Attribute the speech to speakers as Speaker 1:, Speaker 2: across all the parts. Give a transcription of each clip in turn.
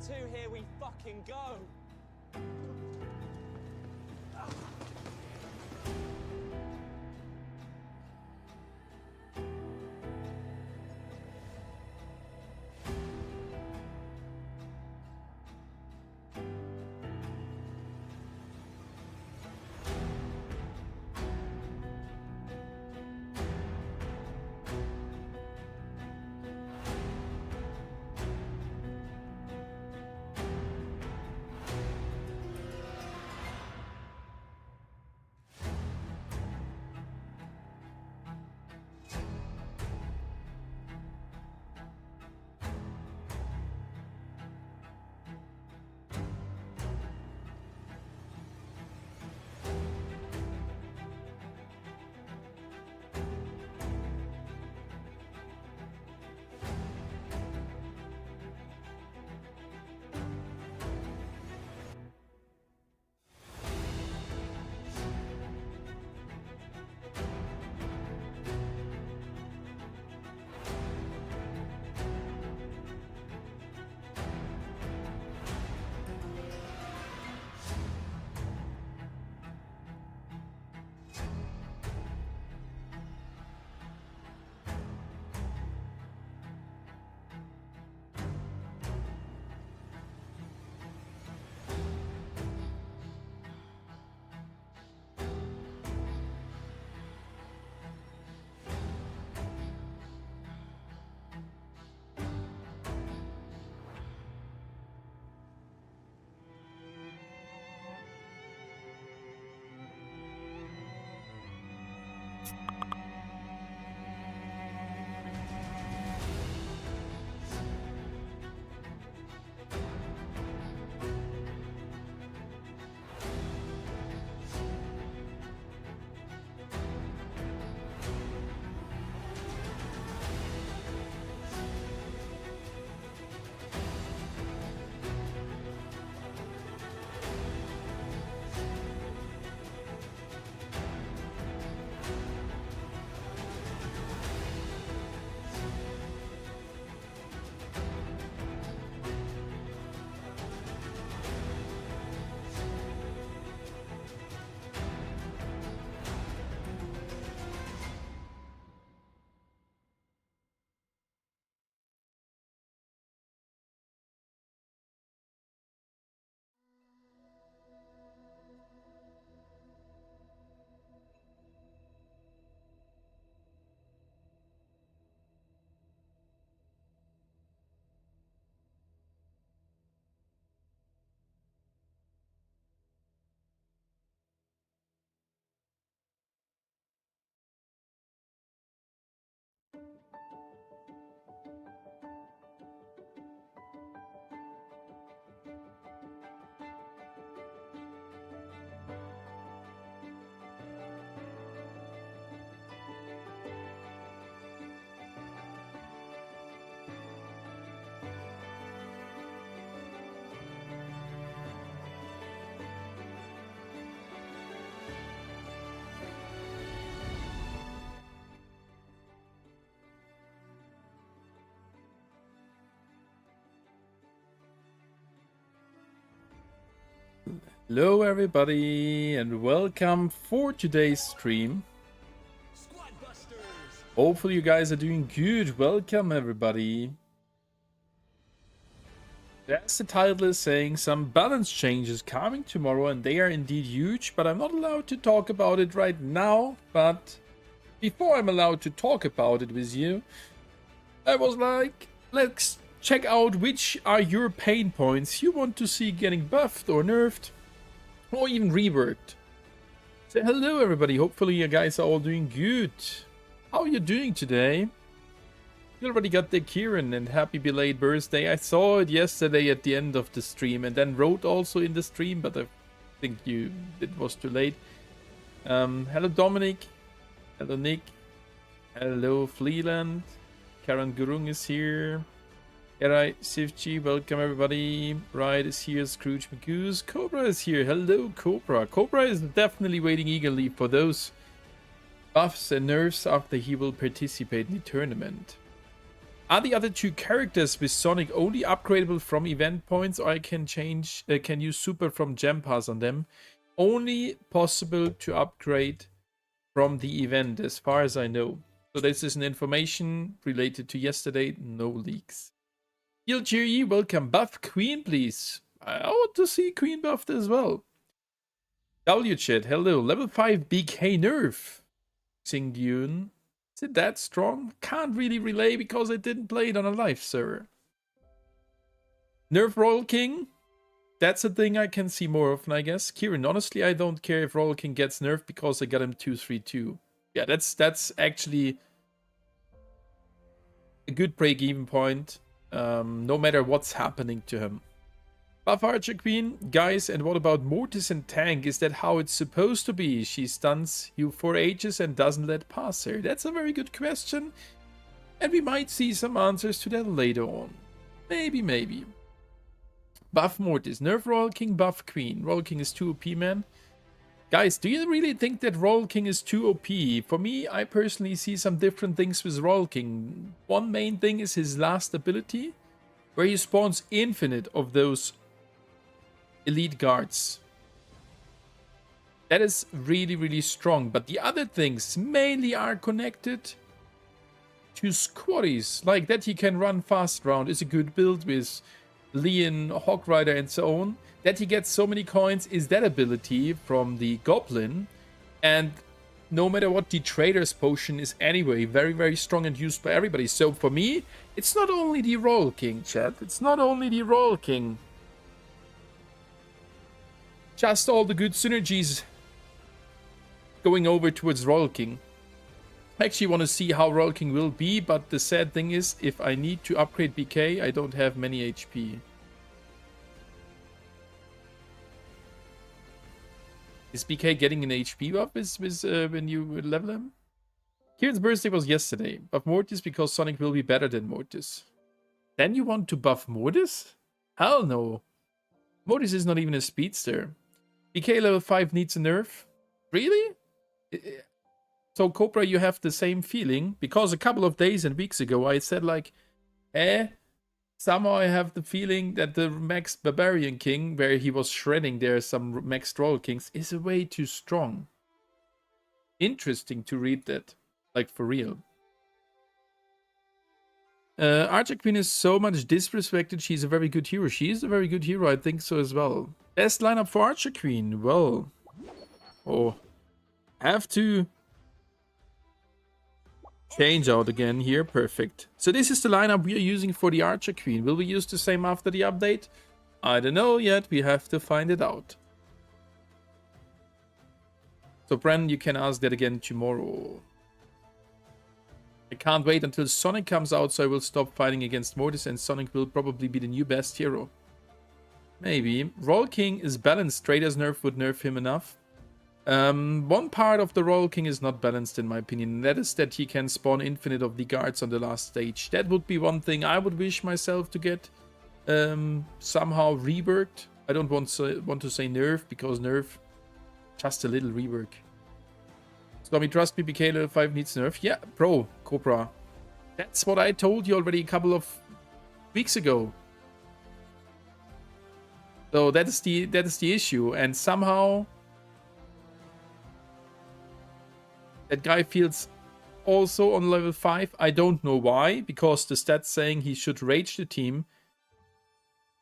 Speaker 1: 2, here we fucking go.
Speaker 2: Hello everybody and welcome for today's stream. Hopefully you guys are doing good. Welcome everybody. As the title is saying, some balance changes coming tomorrow and they are indeed huge, but I'm not allowed to talk about it right now. But before I'm allowed to talk about it with you, I was like, let's check out which are your pain points you want to see getting buffed or nerfed or even reworked. Say hello everybody, hopefully you guys are all doing good. How are you doing today? You already got the Kieran and happy belated birthday. I saw it yesterday at the end of the stream and then wrote also in the stream, but I think it was too late. Hello Dominic, hello Nick, hello Fleeland, Karen Gurung is here. Erai Sivchi, welcome everybody. Bride is here, Scrooge McGoose. Cobra is here. Hello, Cobra. Cobra is definitely waiting eagerly for those buffs and nerfs after he will participate in the tournament. Are the other two characters with Sonic only upgradable from event points, or I can use super from gem pass on them? Only possible to upgrade from the event, as far as I know. So this is an information related to yesterday, no leaks. Gilgiri, welcome. Buff Queen, please. I want to see Queen buffed as well. W chat, hello. Level 5 BK nerf. Xingdune. Is it that strong? Can't really relay because I didn't play it on a live server. Nerf Royal King. That's a thing I can see more often, I guess. Kieran, honestly, I don't care if Royal King gets nerfed because I got him 2-3-2. Yeah, that's actually a good break-even point. No matter what's happening to him. Buff Archer Queen, guys, and what about Mortis and Tank? Is that how it's supposed to be? She stuns you for ages and doesn't let pass her. That's a very good question, and we might see some answers to that later on. Maybe. Buff Mortis, nerf Royal King, buff Queen. Royal King is too OP, man. Guys, do you really think that Royal King is too OP? For me, I personally see some different things with Royal King. One main thing is his last ability, where he spawns infinite of those elite guards. That is really strong. But the other things mainly are connected to squaddies. Like that he can run fast round is a good build with Leon, Hawk Rider and so on. That he gets so many coins is that ability from the Goblin. And no matter what, the Trader's Potion is anyway very strong and used by everybody. So for me, it's not only the Royal King, chat. It's not only the Royal King. Just all the good synergies going over towards Royal King. I actually want to see how Royal King will be, but the sad thing is, if I need to upgrade BK, I don't have many HP. Is BK getting an HP buff when you level him? Kieran's birthday was yesterday. Buff Mortis because Sonic will be better than Mortis. Then you want to buff Mortis? Hell no. Mortis is not even a speedster. BK level 5 needs a nerf? Really? So Cobra, you have the same feeling? Because a couple of days and weeks ago I said like, somehow I have the feeling that the Max Barbarian King, where he was shredding there some Max Royal Kings, is a way too strong. Interesting to read that. Like for real. Archer Queen is so much disrespected. She's a very good hero. She is a very good hero. I think so as well. Best lineup for Archer Queen. Well. Oh. Have to change out again here. Perfect. So this is the lineup we are using for the Archer Queen. Will we use the same after the update? I don't know yet. We have to find it out. So Bren, you can ask that again tomorrow. I can't wait until Sonic comes out, so I will stop fighting against Mortis, and Sonic will probably be the new best hero. Maybe. Royal King is balanced. Trader's nerf would nerf him enough. One part of the Royal King is not balanced in my opinion, and that is that he can spawn infinite of the guards on the last stage. That would be one thing I would wish myself to get somehow reworked. I don't want to say nerf, because nerf, just a little rework. Stormi, trust me, BK level 5 needs nerf. Yeah, bro, Cobra. That's what I told you already a couple of weeks ago. So that is the issue, and somehow that guy feels also on level 5. I don't know why, because the stats saying he should rage the team.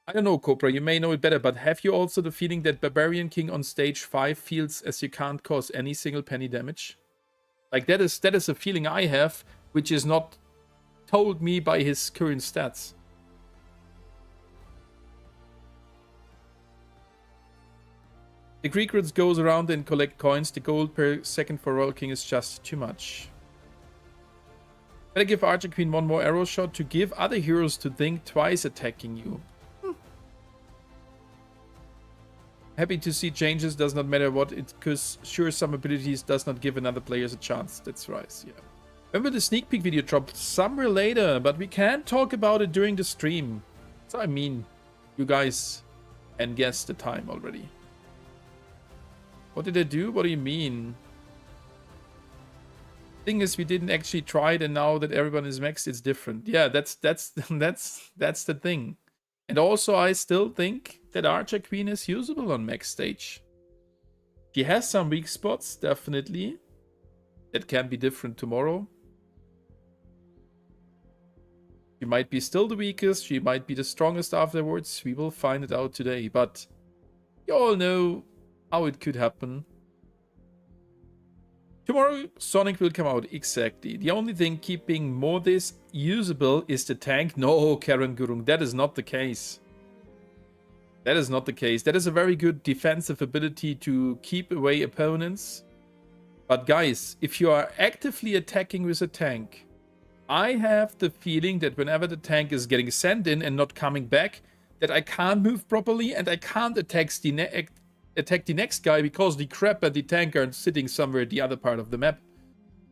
Speaker 2: I don't know, Cobra, you may know it better, but have you also the feeling that Barbarian King on stage 5 feels as you can't cause any single penny damage? Like that is a feeling I have, which is not told me by his current stats. The Greek Roots goes around and collect coins. The gold per second for Royal King is just too much. Better give Archer Queen one more arrow shot to give other heroes to think twice attacking you. Happy to see changes, does not matter what it, because sure some abilities does not give another players a chance. That's right, yeah. Remember the sneak peek video dropped somewhere later, but we can't talk about it during the stream. So I mean, you guys can guess the time already. What did I do? What do you mean? Thing is, we didn't actually try it, and now that everyone is maxed, it's different. Yeah, that's that's the thing. And also, I still think that Archer Queen is usable on max stage. She has some weak spots, definitely. That can be different tomorrow. She might be still the weakest. She might be the strongest afterwards. We will find it out today. But you all know how it could happen. Tomorrow, Sonic will come out. Exactly. The only thing keeping Mortis usable is the tank. No, Karen Gurung, that is not the case. That is not the case. That is a very good defensive ability to keep away opponents. But guys, if you are actively attacking with a tank, I have the feeling that whenever the tank is getting sent in and not coming back, that I can't move properly and I can't attack the next guy because the crab and the tank are sitting somewhere at the other part of the map.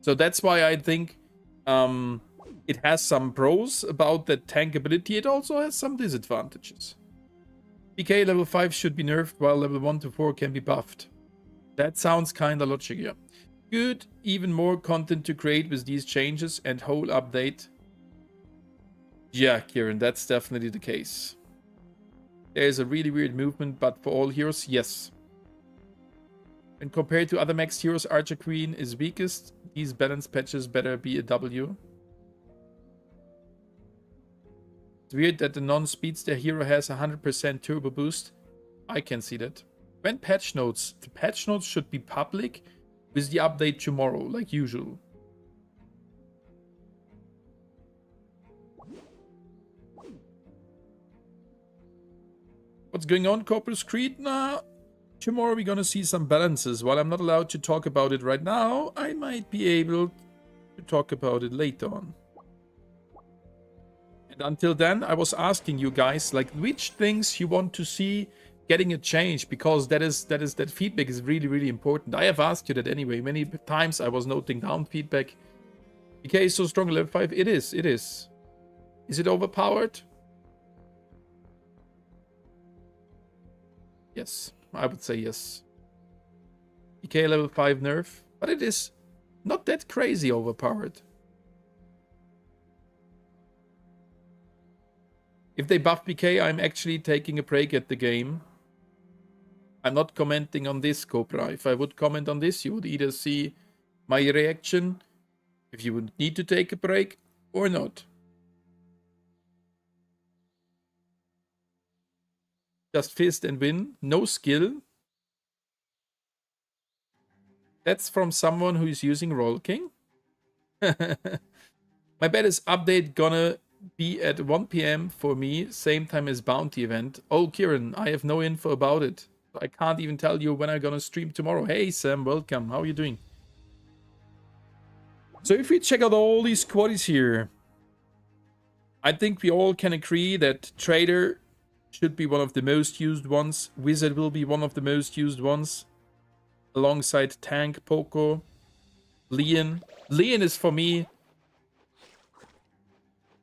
Speaker 2: So that's why I think it has some pros about that tank ability. It also has some disadvantages. PK level 5 should be nerfed while level 1 to 4 can be buffed. That sounds kinda logic, yeah. Good, even more content to create with these changes and whole update. Yeah, Kieran, that's definitely the case. There's a really weird movement, but for all heroes, yes. And compared to other max heroes, Archer Queen is weakest. These balance patches better be a W. It's weird that the non-speedster hero has 100% turbo boost. I can see that. When patch notes? The patch notes should be public with the update tomorrow, like usual. What's going on, Corpus Creed? Nah, tomorrow we're gonna see some balances. While I'm not allowed to talk about it right now, I might be able to talk about it later on. And until then, I was asking you guys, like, which things you want to see getting a change, because that feedback is really, really important. I have asked you that anyway. Many times I was noting down feedback. PK is so strong, level 5. It is. Is it overpowered? Yes, I would say yes. PK level 5 nerf, but it is not that crazy overpowered. If they buff PK, I'm actually taking a break at the game. I'm not commenting on this, Cobra. If I would comment on this, you would either see my reaction, if you would need to take a break, or not. Just fist and win, no skill. That's from someone who is using Roll King. My bet is update gonna be at 1 PM for me, same time as bounty event. Oh, Kieran, I have no info about it. I can't even tell you when I'm gonna stream tomorrow. Hey Sam, welcome. How are you doing? So if we check out all these squaddies here, I think we all can agree that Trader should be one of the most used ones. Wizard will be one of the most used ones. Alongside Tank, Poco, Leon. Leon is for me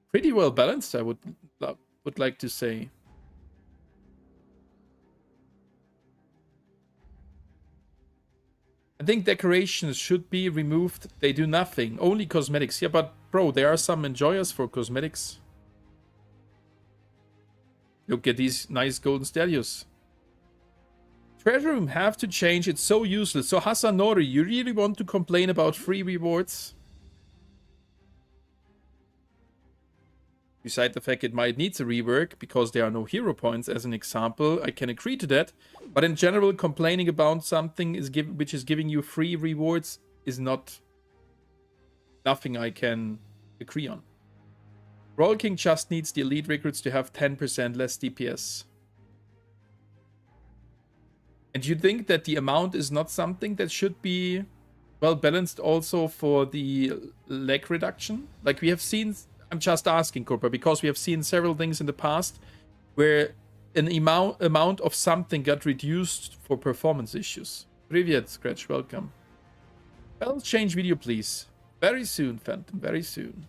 Speaker 2: pretty well balanced, I would like to say. I think decorations should be removed. They do nothing. Only cosmetics. Yeah, but bro, there are some enjoyers for cosmetics. Look at these nice golden statues. Treasure room have to change. It's so useless. So Hasanori, you really want to complain about free rewards? Beside the fact it might need a rework because there are no hero points as an example, I can agree to that. But in general, complaining about something which is giving you free rewards is nothing I can agree on. Royal King just needs the elite recruits to have 10% less DPS. And you think that the amount is not something that should be well balanced also for the lag reduction? Like we have seen, I'm just asking, Corpa, because we have seen several things in the past where an amount of something got reduced for performance issues. Privyet, Scratch, welcome. Balance change video, please. Very soon, Phantom, very soon.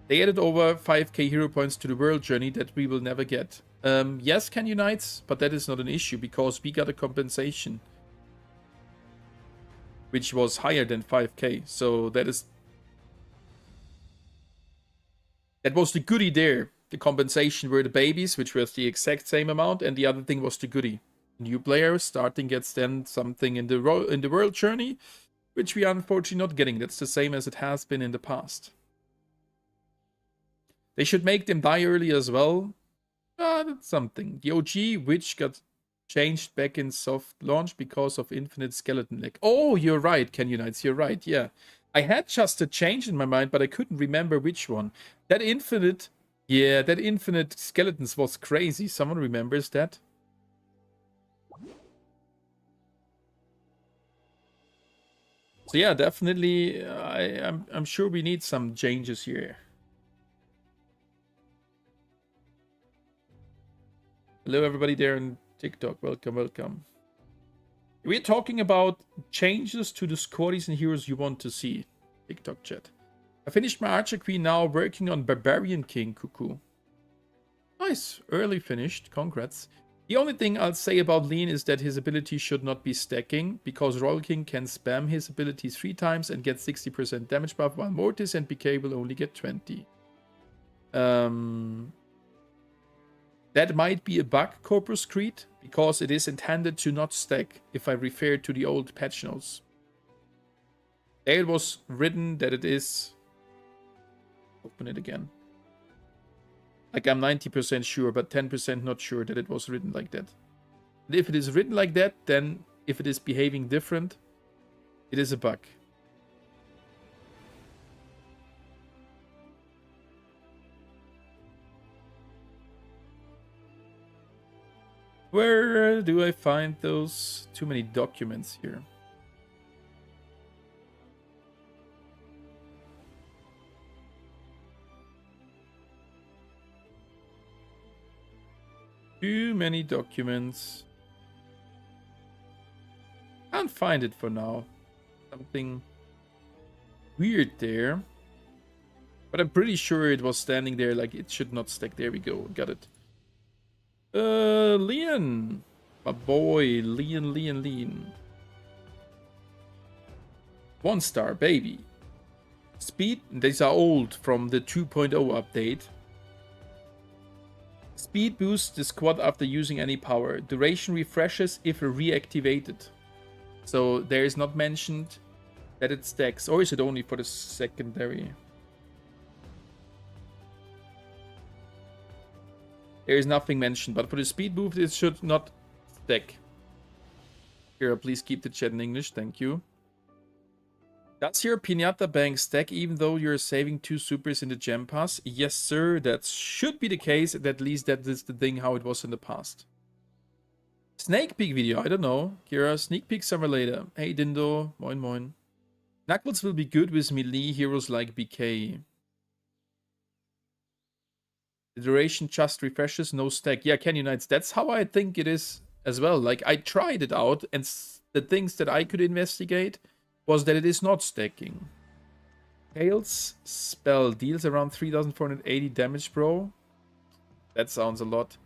Speaker 2: They added over 5k hero points to the world journey that we will never get. Yes, Can Unites, but that is not an issue because we got a compensation. which was higher than 5k. So that was the goodie there. The compensation were the babies, which was the exact same amount, and the other thing was the goodie. New player starting gets then something in the world journey, which we are unfortunately not getting. That's the same as it has been in the past. They should make them die early as well. That's something. The OG, which got changed back in soft launch because of infinite skeleton leg. Oh, you're right, Ken Unites, you're right, yeah. I had just a change in my mind, but I couldn't remember which one. That infinite skeletons was crazy. Someone remembers that? So yeah, definitely, I'm sure we need some changes here. Hello, everybody there on TikTok. Welcome, welcome. We're talking about changes to the squaddies and heroes you want to see. TikTok chat. I finished my Archer Queen, now working on Barbarian King. Cuckoo. Nice. Early finished. Congrats. The only thing I'll say about Lean is that his ability should not be stacking, because Royal King can spam his abilities 3 times and get 60% damage buff, while Mortis and BK will only get 20. That might be a bug, Corpus Creed, because it is intended to not stack, if I refer to the old patch notes. There it was written that it is... Open it again. Like, I'm 90% sure, but 10% not sure that it was written like that. And if it is written like that, then if it is behaving different, it is a bug. Where do I find those? Too many documents here. Too many documents. Can't find it for now. Something weird there. But I'm pretty sure it was standing there like it should not stack. There we go. Got it. Leon. My boy. Leon. 1 star, baby. Speed. These are old from the 2.0 update. Speed boosts the squad after using any power. Duration refreshes if reactivated. So there is not mentioned that it stacks. Or is it only for the secondary? There is nothing mentioned. But for the speed boost, it should not stack. Here, please keep the chat in English. Thank you. Does your Pinata Bank stack even though you're saving 2 supers in the gem pass? Yes, sir. That should be the case. At least that is the thing how it was in the past. Snake peek video. I don't know. Kira, sneak peek summer later. Hey, Dindo. Moin, moin. Knuckles will be good with melee heroes like BK. The duration just refreshes, no stack. Yeah, Ken Unites. That's how I think it is as well. Like, I tried it out, and the things that I could investigate was that it is not stacking. Tails spell deals around 3480 damage, bro. That sounds a lot.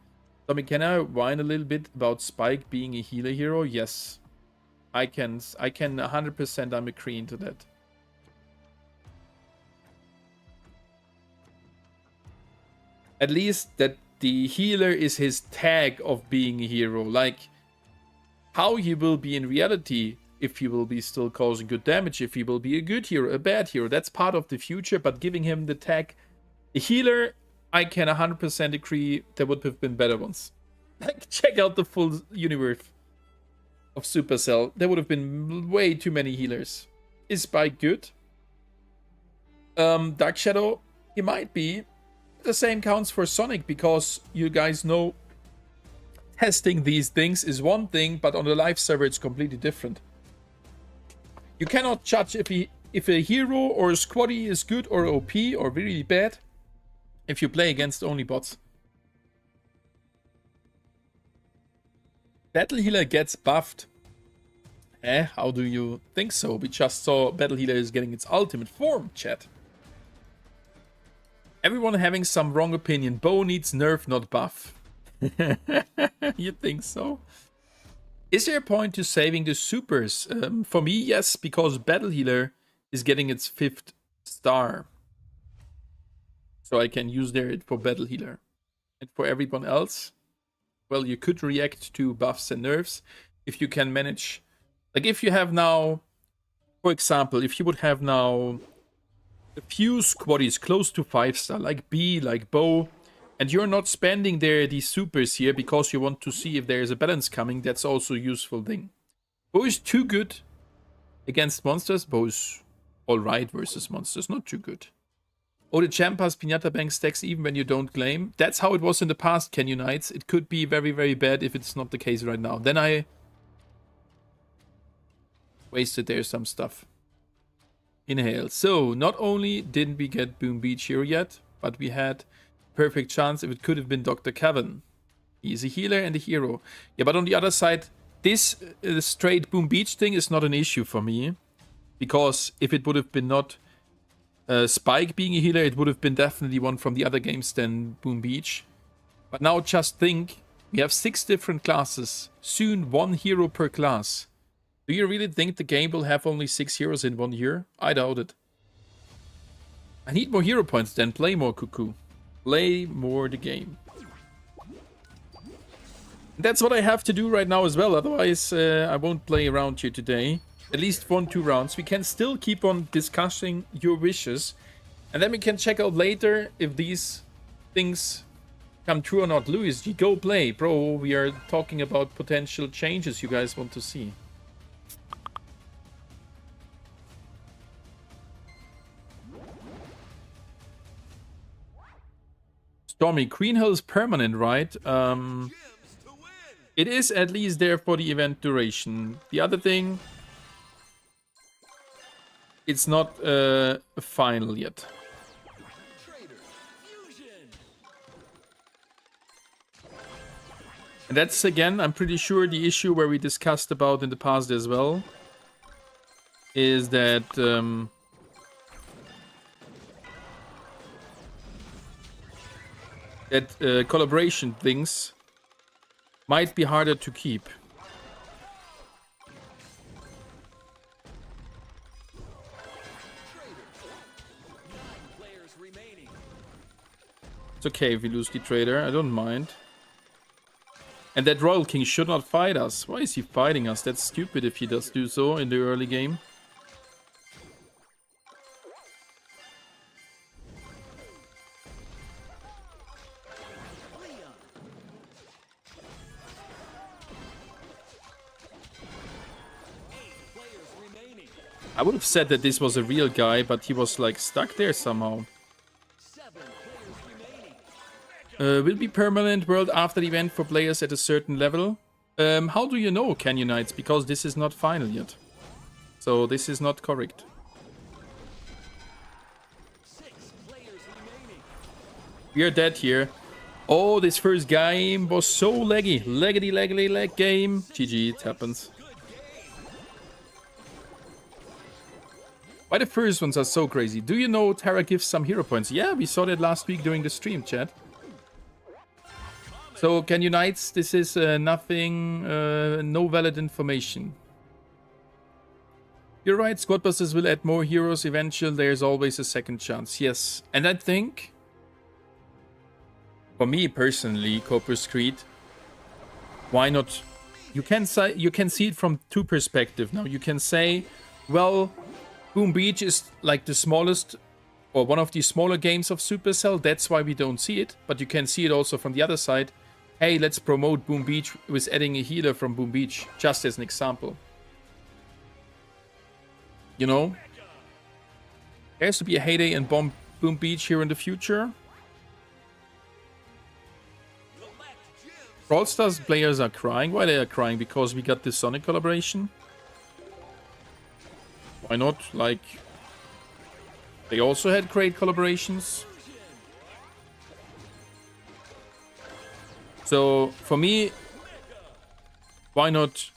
Speaker 2: Tommy, can I whine a little bit about Spike being a healer hero? Yes. I can 100%, I'm agreeing to that. At least that the healer is his tag of being a hero. Like, how he will be in reality, if he will be still causing good damage, if he will be a good hero, a bad hero, that's part of the future, but giving him the tag, a healer, I can 100% agree there would have been better ones. Like, check out the full universe of Supercell. There would have been way too many healers. Is Spike good? Dark Shadow, he might be. The same counts for Sonic, because you guys know testing these things is one thing, but on the live server it's completely different. You cannot judge if a hero or a squaddy is good or OP or really bad if you play against only bots. Battle Healer gets buffed. How do you think so? We just saw Battle Healer is getting its ultimate form, chat. Everyone having some wrong opinion. Bo needs nerf, not buff. You think so? Is there a point to saving the supers? For me, yes, because Battle Healer is getting its 5th star. So I can use it for Battle Healer. And for everyone else, well, you could react to buffs and nerfs if you can manage. Like if you have now, for example, if you would have now a few squaddies close to 5-star, like B, like Bow, and you're not spending these supers here because you want to see if there is a balance coming, that's also a useful thing. Bow is too good against monsters. Bow is alright versus monsters, not too good. Oh, the champ has Pinata Bank stacks even when you don't claim. That's how it was in the past, Canyon Knights. It could be very, very bad if it's not the case right now. Then I wasted there some stuff. Inhale. So, not only didn't we get Boom Beach here yet, but we had perfect chance if it could have been Dr. Kevin. He's a healer and a hero. Yeah, but on the other side, this straight Boom Beach thing is not an issue for me. Because if it would have been not Spike being a healer, it would have been definitely one from the other games than Boom Beach. But now just think, we have 6 different classes. Soon 1 hero per class. Do you really think the game will have only 6 heroes in 1 year? I doubt it. I need more hero points then. Play more, Cuckoo. Play more the game. That's what I have to do right now as well. Otherwise, I won't play around here today. At least 1-2 rounds. We can still keep on discussing your wishes. And then we can check out later if these things come true or not. Luis, you go play. Bro, we are talking about potential changes you guys want to see. Stormi, Green Hill is permanent, right? It is at least there for the event duration. The other thing, it's not final yet. And that's, again, I'm pretty sure the issue where we discussed about in the past as well. Is that... collaboration things might be harder to keep. It's okay if we lose the trader, I don't mind. And that Royal King should not fight us. Why is he fighting us? That's stupid if he does do so in the early game. I would have said that this was a real guy, but he was like stuck there somehow. Will be permanent world after the event for players at a certain level. How do you know, Canyon Knights? Because this is not final yet. So this is not correct. We are dead here. Oh, this first game was so laggy. Laggedy lag game. GG, it happens. Why the first ones are so crazy? Do you know Terra gives some hero points? Yeah, we saw that last week during the stream, chat. So, Canyon Knights, this is nothing, no valid information. You're right, Squad Busters will add more heroes eventually. There's always a second chance. Yes, and I think, for me personally, Corpus Creed, why not? You can see it from 2 perspectives now. You can say, well, Boom Beach is like the smallest or one of the smaller games of Supercell. That's why we don't see it. But you can see it also from the other side. Hey, let's promote Boom Beach with adding a healer from Boom Beach. Just as an example. You know? There has to be a heyday in Boom Beach here in the future. Brawl Stars players are crying. Why they are crying? Because we got this Sonic collaboration. Why not? Like, they also had great collaborations. So, for me, why not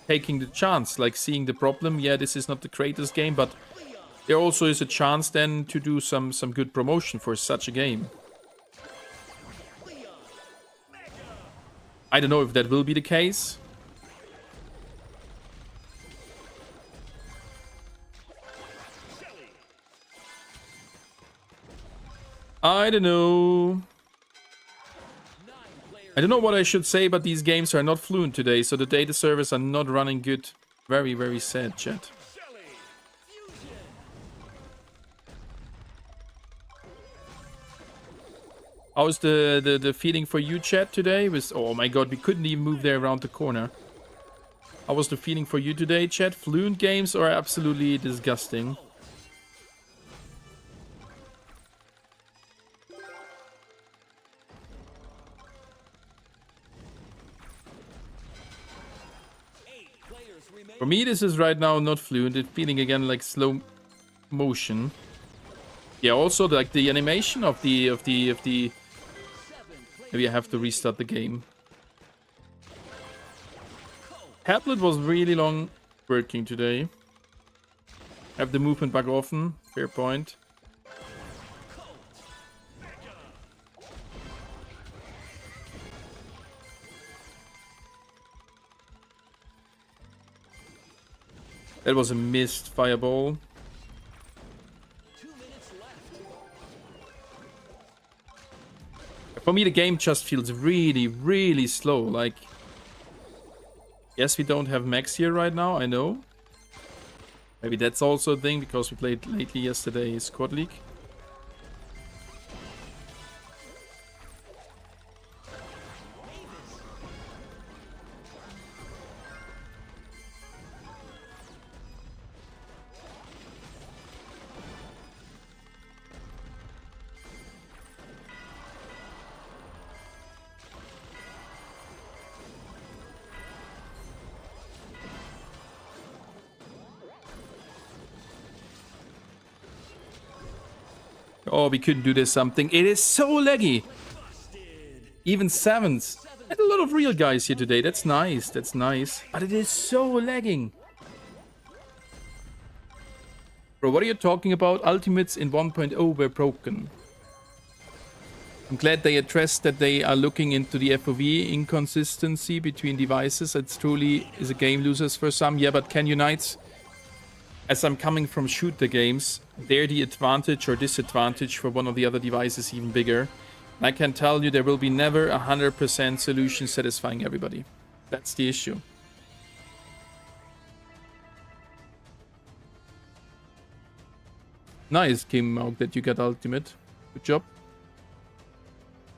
Speaker 2: taking the chance? Like, seeing the problem. Yeah, this is not the greatest game, but there also is a chance then to do some good promotion for such a game. I don't know if that will be the case. I don't know. I don't know what I should say, but these games are not fluent today, so the data servers are not running good. Very, very sad, chat. How's the feeling for you, chat, today? Oh my god, we couldn't even move there around the corner. How was the feeling for you today, chat? Fluent games are absolutely disgusting. For me, this is right now not fluent. It's feeling again like slow motion. Yeah, also like the animation of the maybe I have to restart the game. Tablet was really long working today. Have the movement bug often. Fair point. That was a missed fireball. For me, the game just feels really, really slow. Like, yes, we don't have max here right now, I know. Maybe that's also a thing, because we played lately yesterday Squad League. Oh, we couldn't do this something. It is so laggy. Even sevens. And a lot of real guys here today. That's nice. That's nice. But it is so lagging. Bro, what are you talking about? Ultimates in 1.0 were broken. I'm glad they addressed that they are looking into the FOV inconsistency between devices. It truly is a game losers for some. Yeah, but can Unites, as I'm coming from shooter games, there the advantage or disadvantage for one of the other devices even bigger. I can tell you there will be never 100% solution satisfying everybody. That's the issue. Nice, King Mauk, that you got ultimate. Good job.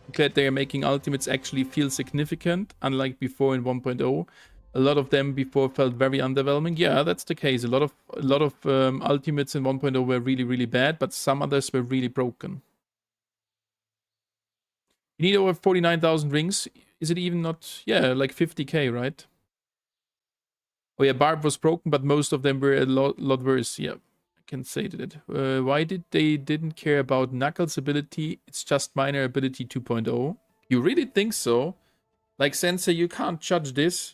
Speaker 2: I'm glad they are making ultimates actually feel significant, unlike before in 1.0. A lot of them before felt very underwhelming. Yeah, that's the case. A lot of ultimates in 1.0 were really, really bad, but some others were really broken. You need over 49,000 rings. Is it even not? Yeah, like 50k, right? Oh yeah, Barb was broken, but most of them were a lot worse. Yeah, I can say that. Why didn't care about Knuckles' ability? It's just minor ability 2.0. You really think so? Like, Sensei, you can't judge this.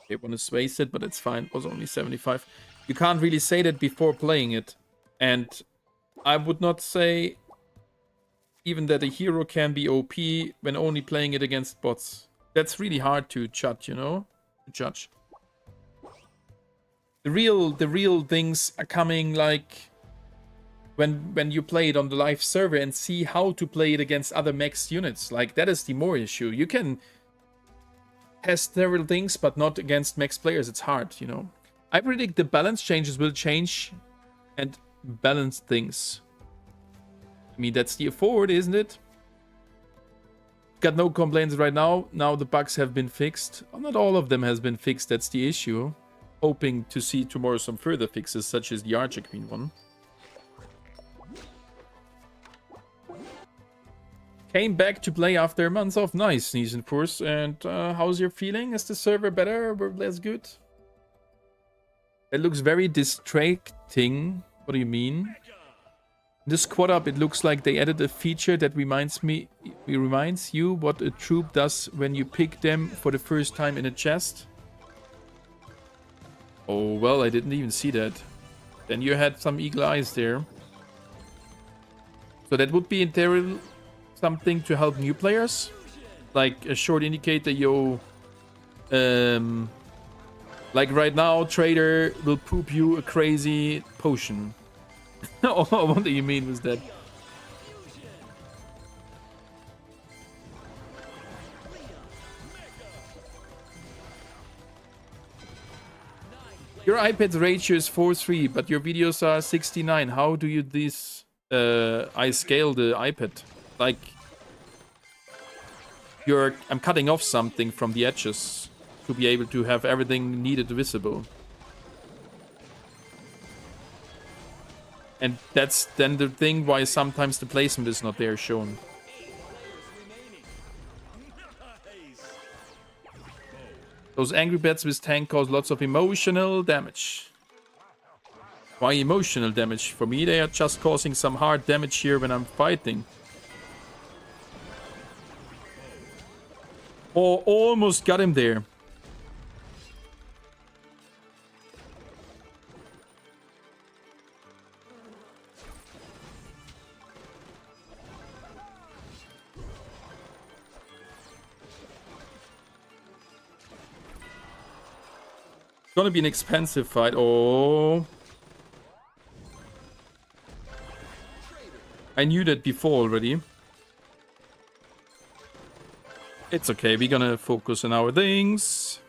Speaker 2: It was wasted, but it's fine. It was only 75. You can't really say that before playing it. And I would not say even that a hero can be OP when only playing it against bots. That's really hard to judge, you know? To judge. The real things are coming like when you play it on the live server and see how to play it against other max units. Like, that is the more issue. You can test several things, but not against max players. It's hard, you know. I predict the balance changes will change and balance things. I mean, that's the forward, isn't it? Got no complaints right now. Now the bugs have been fixed. Well, not all of them has been fixed. That's the issue. Hoping to see tomorrow some further fixes, such as the Archer Queen one. Came back to play after months off. Nice, Sneeze and Force. And how's your feeling? Is the server better or less good? It looks very distracting. What do you mean? This squad up, it looks like they added a feature that reminds you what a troop does when you pick them for the first time in a chest. Oh, well, I didn't even see that. Then you had some eagle eyes there. So that would be in theory something to help new players, like a short indicator. Like right now, Trader will poop you a crazy potion. Oh, what do you mean was that? Your iPad's ratio is 4:3, but your videos are 69. How do you this? I scale the iPad. Like, I'm cutting off something from the edges to be able to have everything needed visible. And that's then the thing why sometimes the placement is not there shown. Those angry bats with tank cause lots of emotional damage. Why emotional damage? For me, they are just causing some hard damage here when I'm fighting. Oh, almost got him there. Gonna be an expensive fight. Oh. I knew that before already. It's okay, we're gonna focus on our things.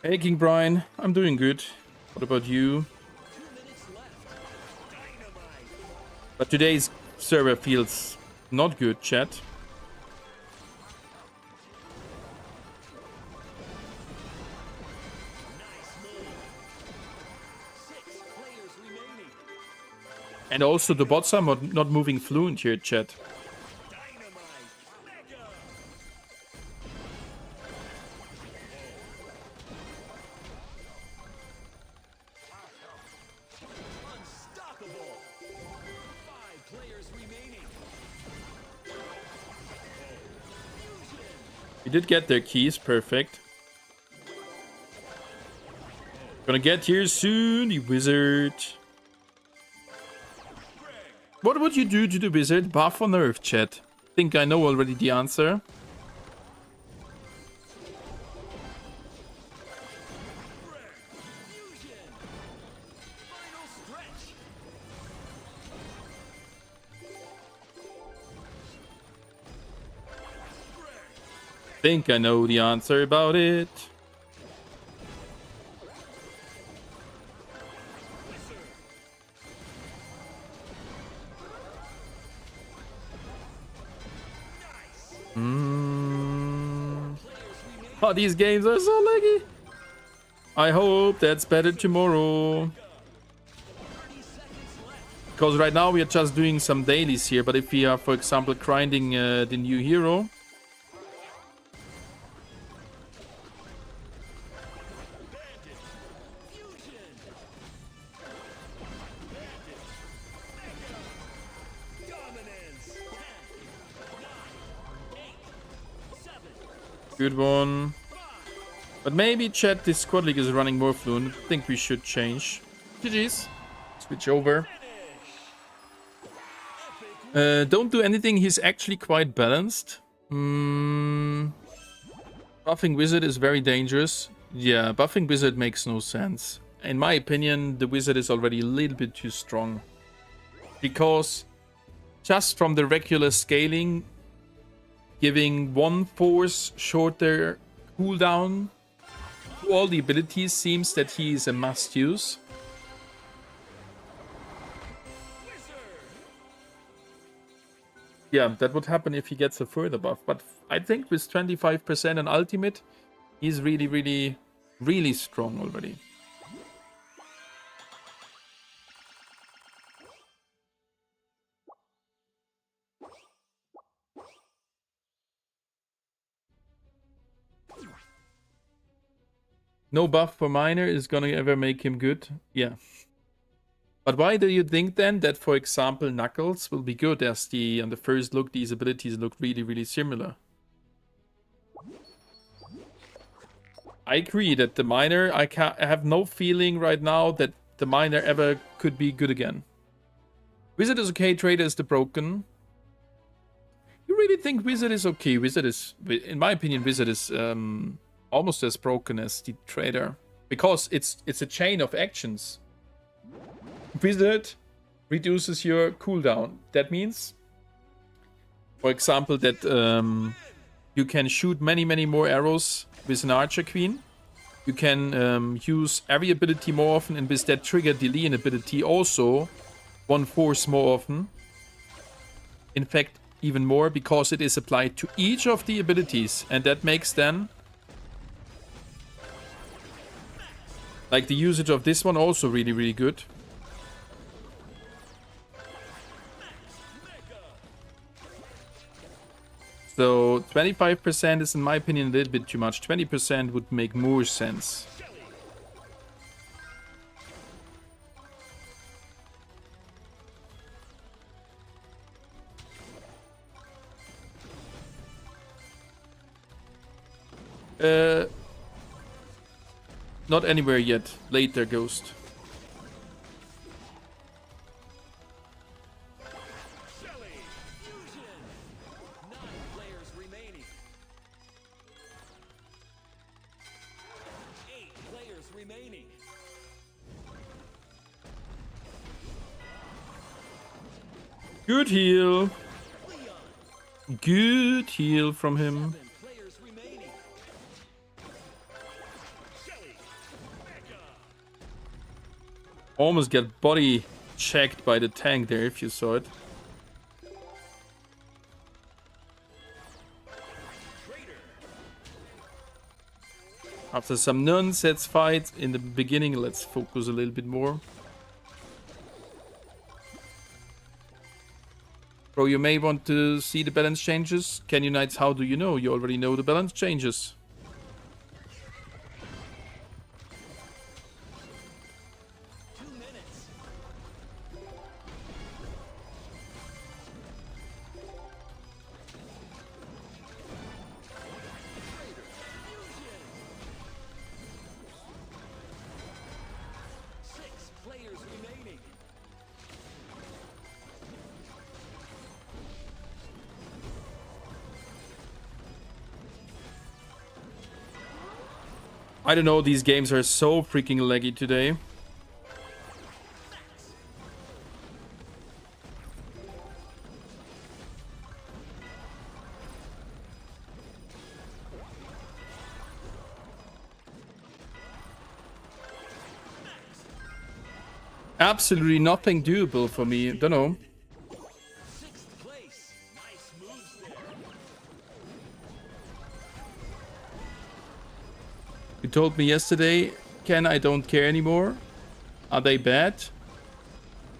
Speaker 2: Hey, King Brian, I'm doing good. What about you? But today's server feels not good, chat. And also the bots are not moving fluent here, chat. We did get their keys, perfect. Gonna get here soon, you wizard. What would you do to the wizard? Buff or nerf, chat? Think I know already the answer. Think I know the answer about it. Oh, these games are so laggy. I hope that's better tomorrow. Because right now we are just doing some dailies here, but if we are, for example, grinding the new hero, good one. But maybe chat, this squad league is running more fluent. I think we should change. GG's. Switch over. Don't do anything. He's actually quite balanced. Buffing wizard is very dangerous. Yeah, buffing wizard makes no sense. In my opinion, the wizard is already a little bit too strong. Because just from the regular scaling, giving one force shorter cooldown to all the abilities seems that he is a must use. Yeah, that would happen if he gets a further buff. But I think with 25% on ultimate, he's really, really, really strong already. No buff for Miner is gonna ever make him good. Yeah. But why do you think then that, for example, Knuckles will be good, as on the first look these abilities look really, really similar? I agree that the Miner, I have no feeling right now that the Miner ever could be good again. Wizard is okay, Trader is the broken. You really think Wizard is okay? Wizard is, in my opinion, Wizard is almost as broken as the Trader. Because it's a chain of actions. Wizard reduces your cooldown. That means, for example, that you can shoot many more arrows with an Archer Queen. You can use every ability more often, and with that trigger delay an ability also 1/4 more often. In fact, even more, because it is applied to each of the abilities, and that makes then like the usage of this one also really good. So 25% is in my opinion a little bit too much. 20% would make more sense. Not anywhere yet. Later, Ghost. Good heal. Good heal from him. Almost get body checked by the tank there if you saw it. After some nonsense fight in the beginning, let's focus a little bit more. Bro, you may want to see the balance changes. Can you Knights, how do you know? You already know the balance changes. I don't know, these games are so freaking laggy today. Absolutely nothing doable for me. Don't know. You told me yesterday, Ken, I don't care anymore. Are they bad?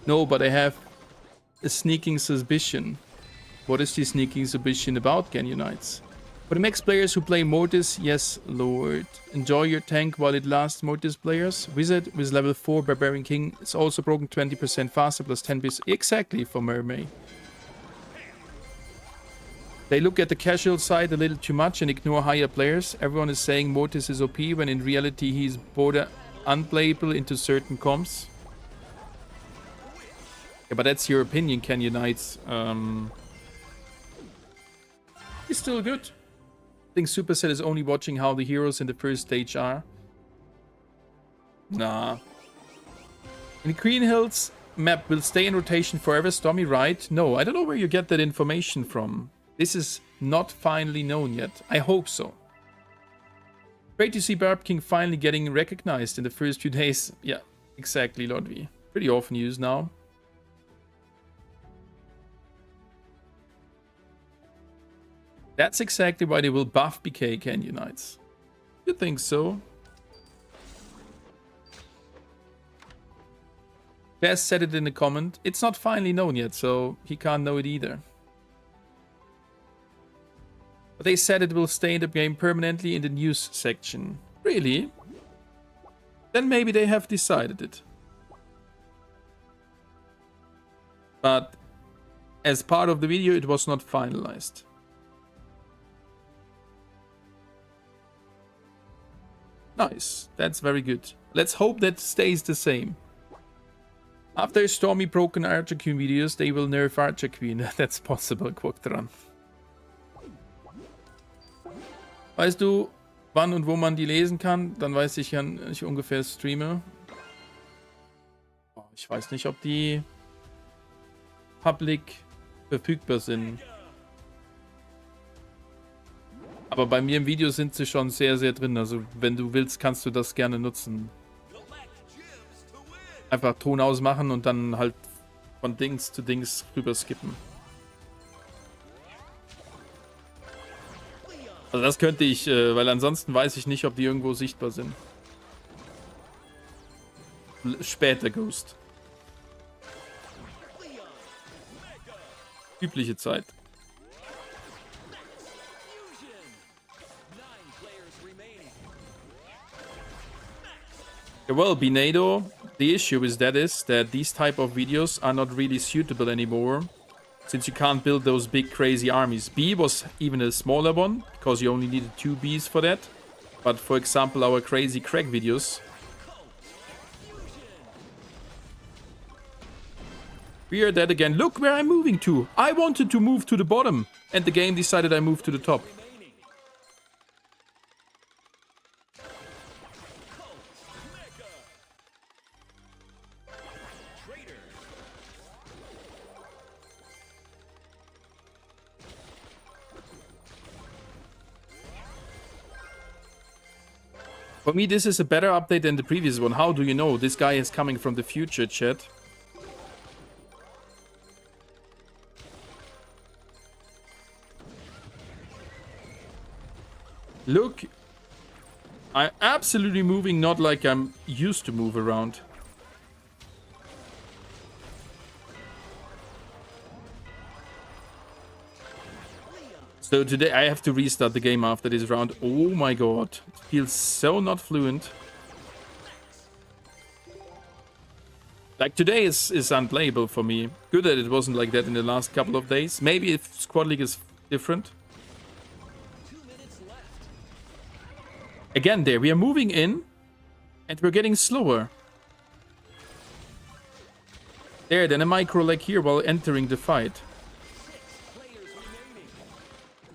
Speaker 2: No, but I have a sneaking suspicion. What is the sneaking suspicion about, Ken Unites? For the max players who play Mortis, yes, Lord. Enjoy your tank while it lasts, Mortis players. Wizard with level 4 Barbarian King is also broken 20% faster, plus 10%. Exactly for Mermaid. They look at the casual side a little too much and ignore higher players. Everyone is saying Mortis is OP when in reality he's border unplayable into certain comps. Yeah, but that's your opinion, Ken Unites. He's still good. I think Supercell is only watching how the heroes in the first stage are. Nah. In Green Hills map will stay in rotation forever, Stormi, right? No, I don't know where you get that information from. This is not finally known yet. I hope so. Great to see Barb King finally getting recognized in the first few days. Yeah, exactly, Lord V. Pretty often used now. That's exactly why they will buff BK, Ken Unites. You think so? Des said it in the comment. It's not finally known yet, so he can't know it either. But they said it will stay in the game permanently in the news section. Really? Then maybe they have decided it. But as part of the video, it was not finalized. Nice. That's very good. Let's hope that stays the same. After Stormi broken Archer Queen videos, they will nerf Archer Queen. That's possible, Quoctran. Weißt du, wann und wo man die lesen kann. Dann weiß ich, wann ich ungefähr streame. Ich weiß nicht, ob die public verfügbar sind. Aber bei mir im Video sind sie schon sehr, sehr drin. Also wenn du willst, kannst du das gerne nutzen. Einfach Ton ausmachen und dann halt von Dings zu Dings rüber skippen. Also das könnte ich, weil ansonsten weiß ich nicht, ob die irgendwo sichtbar sind. Später Ghost. Übliche Zeit. Well, Binado, the issue is that these type of videos are not really suitable anymore, since you can't build those big crazy armies. B was even a smaller one, because you only needed 2 Bs for that. But for example, our crazy crack videos. We are dead again. Look where I'm moving to. I wanted to move to the bottom, and the game decided I moved to the top. For me, this is a better update than the previous one. How do you know? This guy is coming from the future, chat. Look, I'm absolutely moving not like I'm used to move around. So today I have to restart the game after this round. Oh my god. It feels so not fluent. Like today is unplayable for me. Good that it wasn't like that in the last couple of days. Maybe if Squad League is different. Again there, we are moving in and we're getting slower. There, then a micro lag here while entering the fight.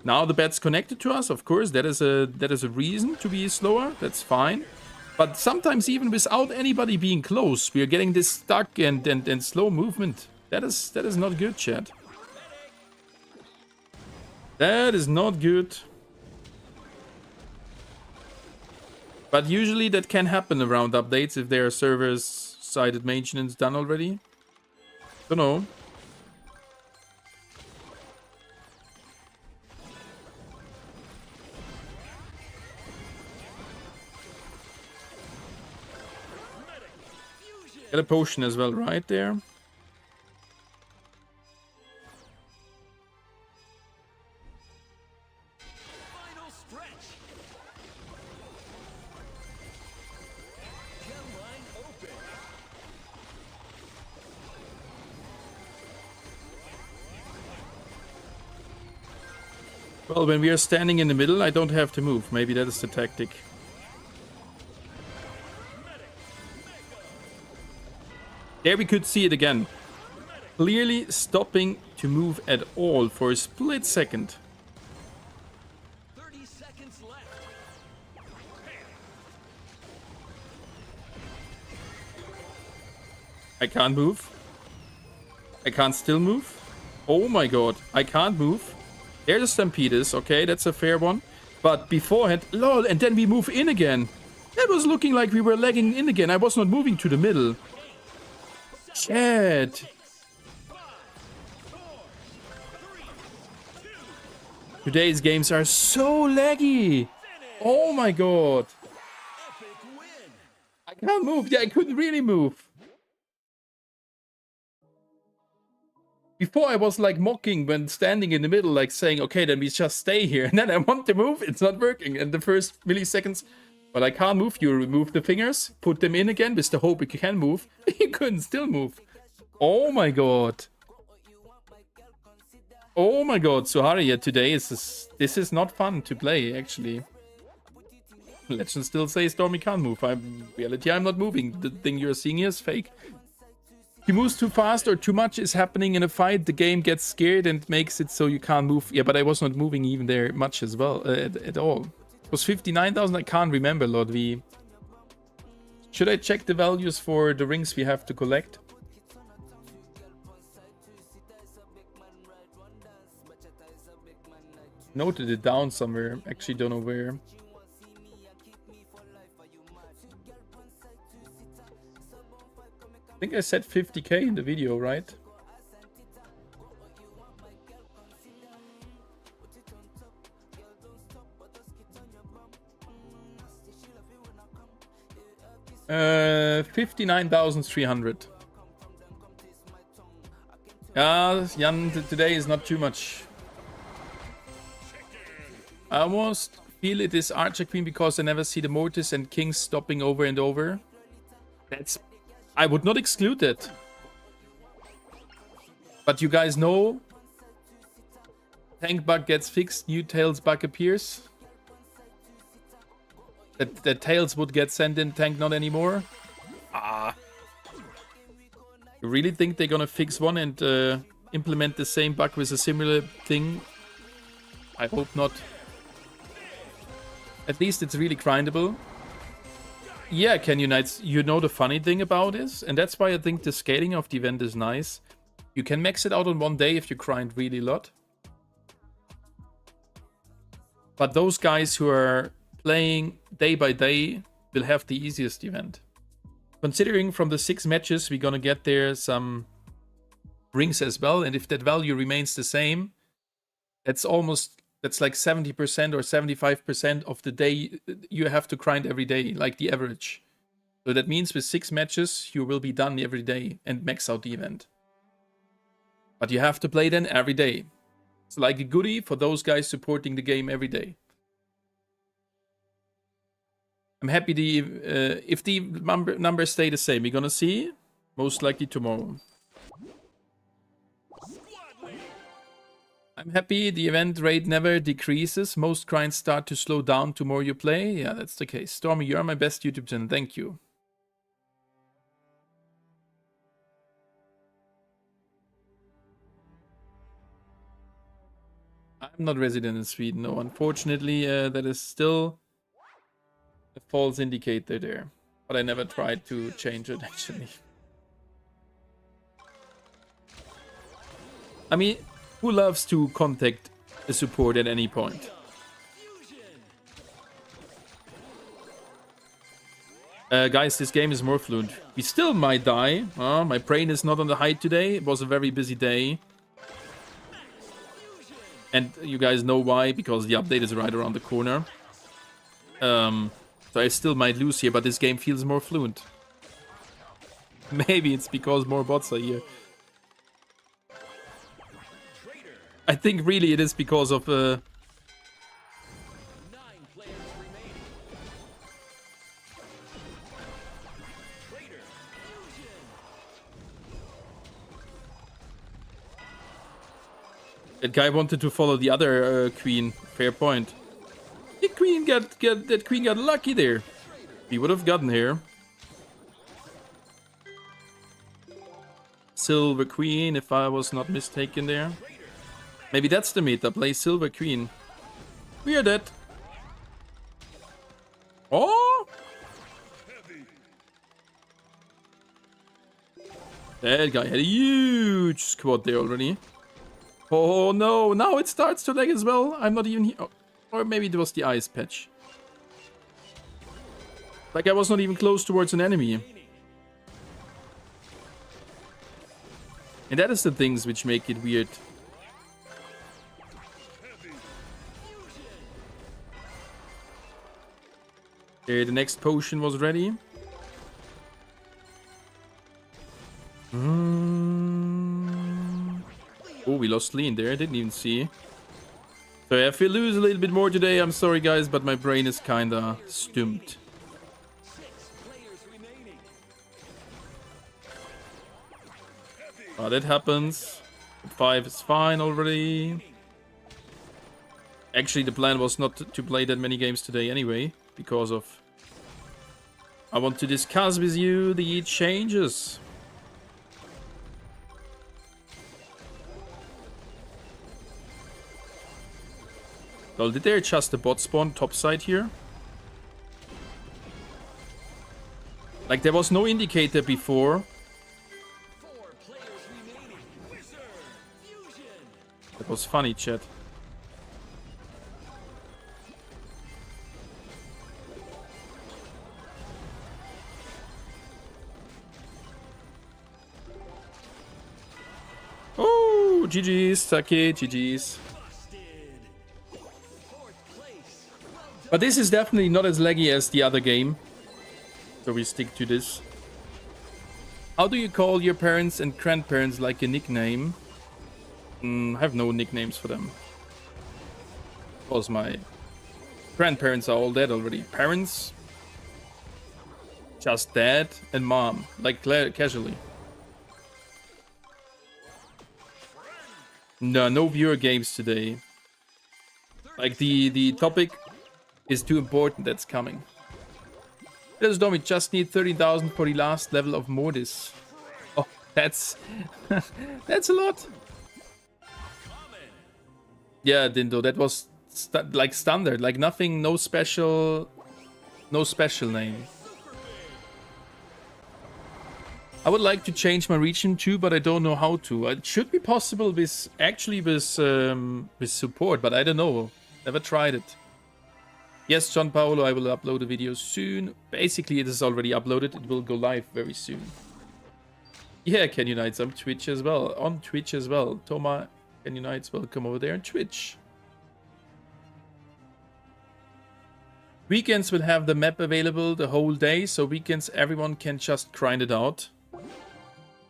Speaker 2: Now the bat's connected to us, of course, that is a reason to be slower, that's fine. But sometimes even without anybody being close, we are getting this stuck and slow movement. That is not good, chat. That is not good. But usually that can happen around updates if there are servers-sided maintenance done already. Don't know. Get a potion as well, right there.
Speaker 1: Final stretch. Gem line open.
Speaker 2: Well, when we are standing in the middle, I don't have to move. Maybe that is the tactic. There we could see it again. Clearly stopping to move at all for a split second.
Speaker 1: 30 seconds left.
Speaker 2: I can't move. I can't still move. Oh my god, I can't move. There's a Stampedus, okay, that's a fair one. But beforehand, lol, and then we move in again. That was looking like we were lagging in again. I was not moving to the middle. Shit. Today's games are so laggy. Oh my god. I can't move. Yeah, I couldn't really move. Before I was like mocking when standing in the middle, like saying, okay, then we just stay here. And then I want to move. It's not working. And the first milliseconds, but I can't move. You remove the fingers, put them in again with the hope you can move. You couldn't still move. Oh my god. Oh my god, Suharia today this is not fun to play, actually. Legends still say Stormi can't move. In reality, I'm not moving. The thing you're seeing here is fake. If he moves too fast or too much is happening in a fight, the game gets scared and makes it so you can't move. Yeah, but I was not moving even there much as well, at all. It was 59,000. I can't remember, Lord V. Should I check the values for the rings we have to collect? Noted it down somewhere. Actually, don't know where. I think I said 50k in the video, right? Uh, 59,300. Jan, today is not too much. I almost feel it is Archer Queen because I never see the Mortis and Kings stopping over and over. That's... I would not exclude that. But you guys know... Tank bug gets fixed, new Tails bug appears. That Tails would get sent in, tank not anymore. Ah. You really think they're gonna fix one and implement the same bug with a similar thing? I hope not. At least it's really grindable. Yeah, Can Unites, you know the funny thing about this? And that's why I think the scaling of the event is nice. You can max it out on one day if you grind really a lot. But those guys who are playing day by day will have the easiest event. Considering from the 6 matches we're gonna get there some rings as well, and if that value remains the same, that's like 70% or 75% of the day you have to grind every day, like the average. So that means with 6 matches you will be done every day and max out the event. But you have to play then every day. It's like a goodie for those guys supporting the game every day. I'm happy if the numbers stay the same. We're gonna see most likely tomorrow. I'm happy the event rate never decreases. Most grinds start to slow down the more you play. Yeah, that's the case. Stormi, you are my best YouTube channel. Thank you. I'm not resident in Sweden. No, unfortunately, that is still a false indicator there. But I never tried to change it, actually. I mean, who loves to contact the support at any point? Guys, this game is more fluent. We still might die. My brain is not on the height today. It was a very busy day. And you guys know why, because the update is right around the corner. So I still might lose here, but this game feels more fluent. Maybe it's because more bots are here. I think really it is because of that guy wanted to follow the other queen. Fair point. The queen that queen got lucky there. He would have gotten here. Silver queen, if I was not mistaken there. Maybe that's the meta. Play silver queen. Weird that. Oh! That guy had a huge squad there already. Oh no, now it starts to lag as well. I'm not even here. Oh, or maybe it was the ice patch. Like I was not even close towards an enemy. And that is the things which make it weird. There, the next potion was ready. Oh, we lost Lean there. I didn't even see. So if we lose a little bit more today, I'm sorry guys, but my brain is kinda stumped. That happens. 5 is fine already. Actually, the plan was not to play that many games today anyway, because of... I want to discuss with you the changes. Well, did they adjust the bot spawn top side here? Like, there was no indicator before.
Speaker 1: 4 players remaining. Wizard. Fusion.
Speaker 2: That was funny, chat. Oh, GG's, Take, GG's.
Speaker 1: Busted. 4th place. Well done.
Speaker 2: But this is definitely not as laggy as the other game. So we stick to this. How do you call your parents and grandparents like a nickname? I have no nicknames for them. Because my grandparents are all dead already. Parents, just dad and mom. Like casually. No viewer games today. Like the topic is too important, that's coming. There's Stormi, just need 30,000 for the last level of Modis. Oh, that's that's a lot. Yeah, Dindo, that was like standard, like nothing, no special name. I would like to change my region too, but I don't know how to. It should be possible with with support, but I don't know. Never tried it. Yes, John Paolo, I will upload a video soon. Basically, it is already uploaded. It will go live very soon. Yeah, Can Unites on Twitch as well. On Twitch as well. Toma, Can Unites, welcome over there on Twitch. Weekends will have the map available the whole day, so weekends everyone can just grind it out.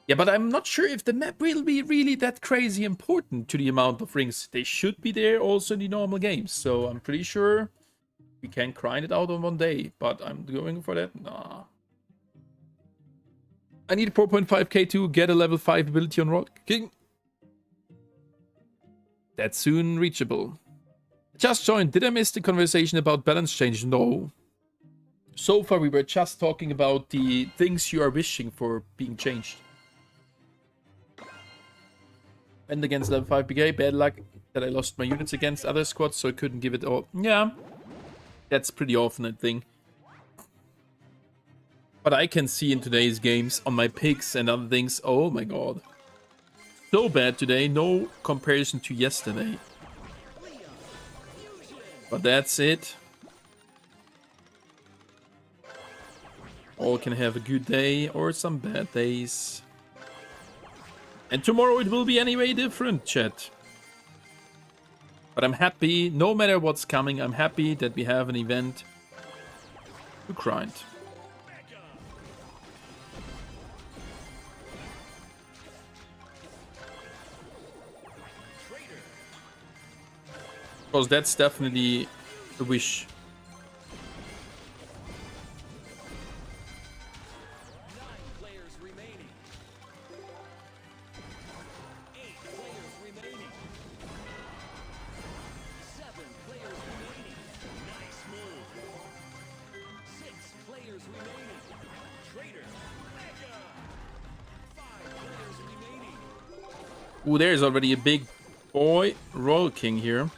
Speaker 2: Yeah, but I'm not sure if the map will be really that crazy important to the amount of rings. They should be there also in the normal games, so I'm pretty sure we can grind it out on one day, but I'm going for that? Nah. I need 4.5k to get a level 5 ability on Rock King. That's soon reachable. Just joined. Did I miss the conversation about balance change? No. So far we were just talking about the things you are wishing for being changed. And against level 5 BK, bad luck that I lost my units against other squads, so I couldn't give it all. Yeah. That's pretty often a thing. But I can see in today's games on my picks and other things, oh my god. So bad today, no comparison to yesterday. But that's it. All can have a good day or some bad days. And tomorrow it will be anyway different, chat. But I'm happy, no matter what's coming, I'm happy that we have an event to grind. Because that's definitely a wish.
Speaker 1: 9 players remaining. 8 players remaining. 7 players remaining. Nice move. 6 players remaining. Traitor. Mega. 5 players remaining.
Speaker 2: Ooh, there's already a big boy Royal King here.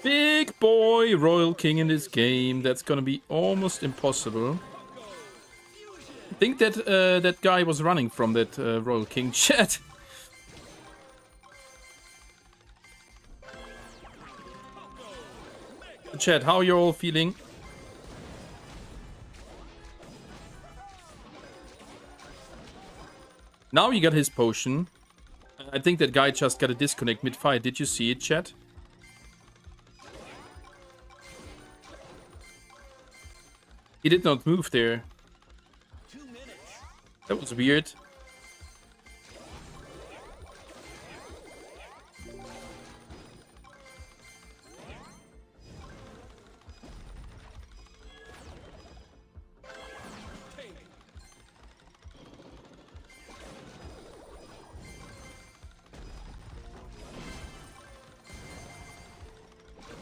Speaker 2: Big boy Royal King in this game. That's gonna be almost impossible. I think that that guy was running from that Royal King chat. Chat, how you all feeling? Now he got his potion. I think that guy just got a disconnect mid-fight. Did you see it, chat? He did not move there.
Speaker 1: 2 minutes.
Speaker 2: That was weird.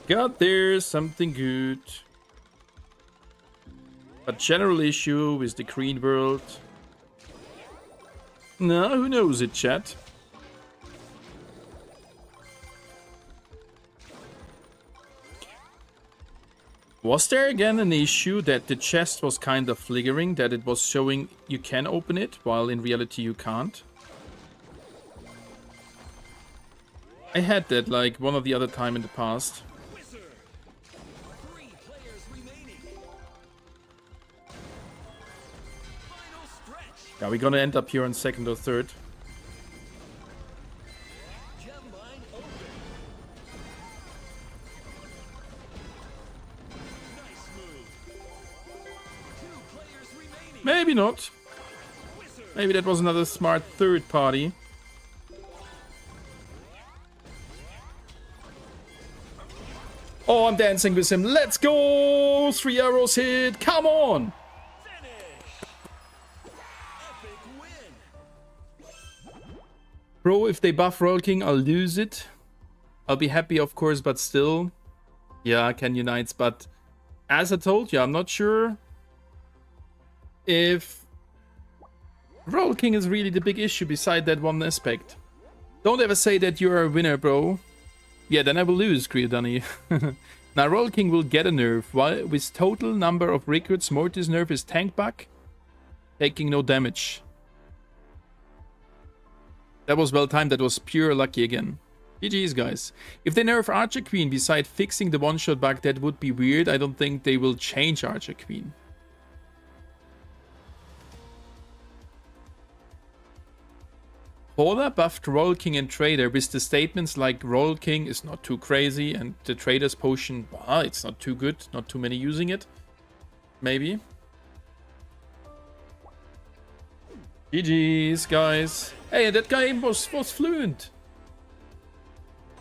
Speaker 2: Got there something good. But general issue with the green world. No, who knows it, chat? Was there again an issue that the chest was kind of flickering, that it was showing you can open it, while in reality you can't? I had that like one or the other time in the past. Yeah, we're gonna end up here on second or third. Maybe not. Maybe that was another smart third party. Oh, I'm dancing with him. Let's go! 3 arrows hit. Come on! Bro, if they buff Royal King, I'll lose it. I'll be happy, of course, but still. Yeah, can Unites, but as I told you, I'm not sure if Royal King is really the big issue beside that one aspect. Don't ever say that you're a winner, bro. Yeah, then I will lose, Kriodani. Now, Royal King will get a nerf. While with total number of recruits, Mortis nerf is tank back, taking no damage. That was well timed. That was pure lucky again. GG's, guys. If they nerf Archer Queen beside fixing the one-shot bug, that would be weird. I don't think they will change Archer Queen. Paula buffed Royal King and Trader with the statements like Royal King is not too crazy and the Trader's potion, well, it's not too good, not too many using it. Maybe. GG's, guys. Hey, that guy was fluent.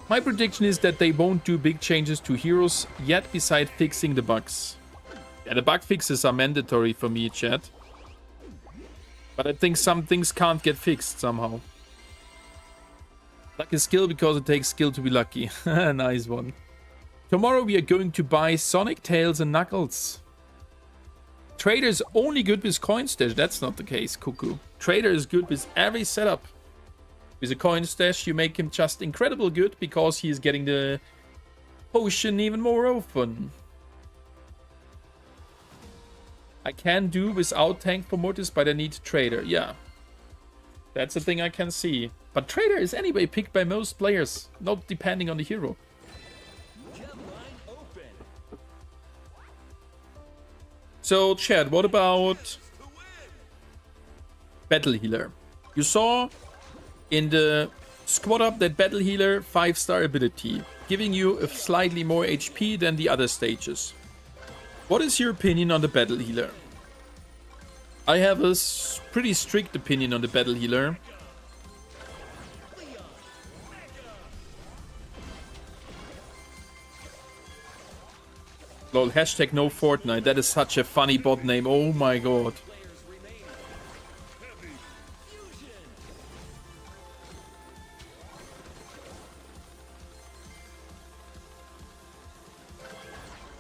Speaker 2: My prediction is that they won't do big changes to heroes yet beside fixing the bugs. Yeah, the bug fixes are mandatory for me, chat. But I think some things can't get fixed somehow. Luck is skill because it takes skill to be lucky. Nice one. Tomorrow we are going to buy Sonic, Tails and Knuckles. Trader's only good with coin stash. That's not the case, Cuckoo. Trader is good with every setup. With a coin stash, you make him just incredible good because he is getting the potion even more often. I can do without tank for Mortis, but I need Trader. Yeah. That's the thing I can see. But Trader is anyway picked by most players, not depending on the hero. So, Chad, what about Battle Healer? You saw in the squad up that Battle Healer 5-star ability, giving you a slightly more HP than the other stages. What is your opinion on the Battle Healer? I have a pretty strict opinion on the Battle Healer. Lol, hashtag no Fortnite. That is such a funny bot name. Oh my god.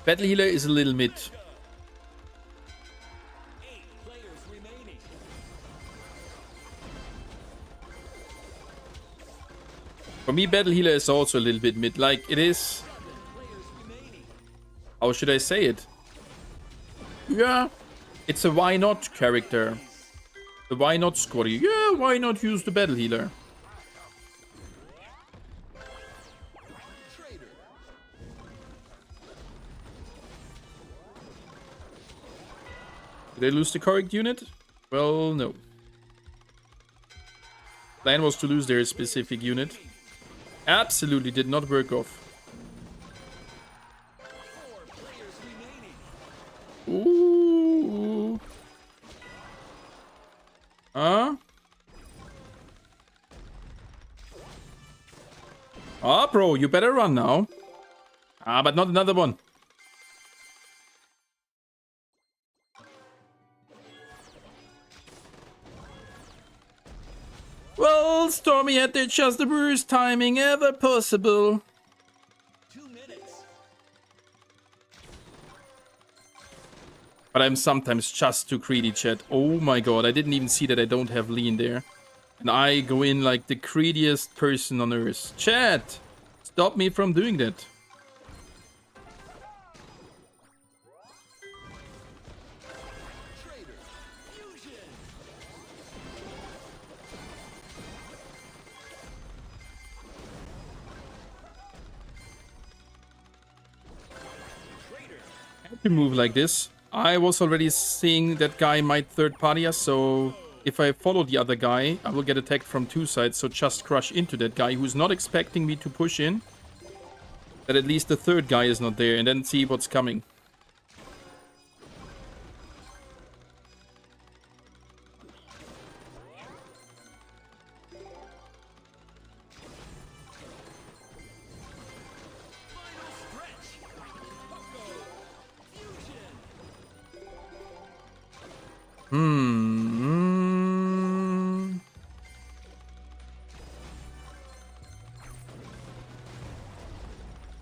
Speaker 2: Battle Healer is a little mid. For me, Battle Healer is also a little bit mid. Like, it is... How should I say it? Yeah, it's a why not character. The why not squaddy. Yeah, why not use the Battle Healer? Did they lose the correct unit? Well, no. Plan was to lose their specific unit. Absolutely did not work off. Ooh. Huh? Ah, bro, you better run now. Ah, but not another one. Well, Stormi had there just the worst timing ever possible.
Speaker 1: 2 minutes.
Speaker 2: But I'm sometimes just too greedy, chat. Oh my god, I didn't even see that I don't have lean there. And I go in like the greediest person on earth. Chat! Stop me from doing that. To move like this. I was already seeing that guy might third party us, so if I follow the other guy, I will get attacked from two sides, so just crush into that guy who's not expecting me to push in. That at least the third guy is not there, and then see what's coming.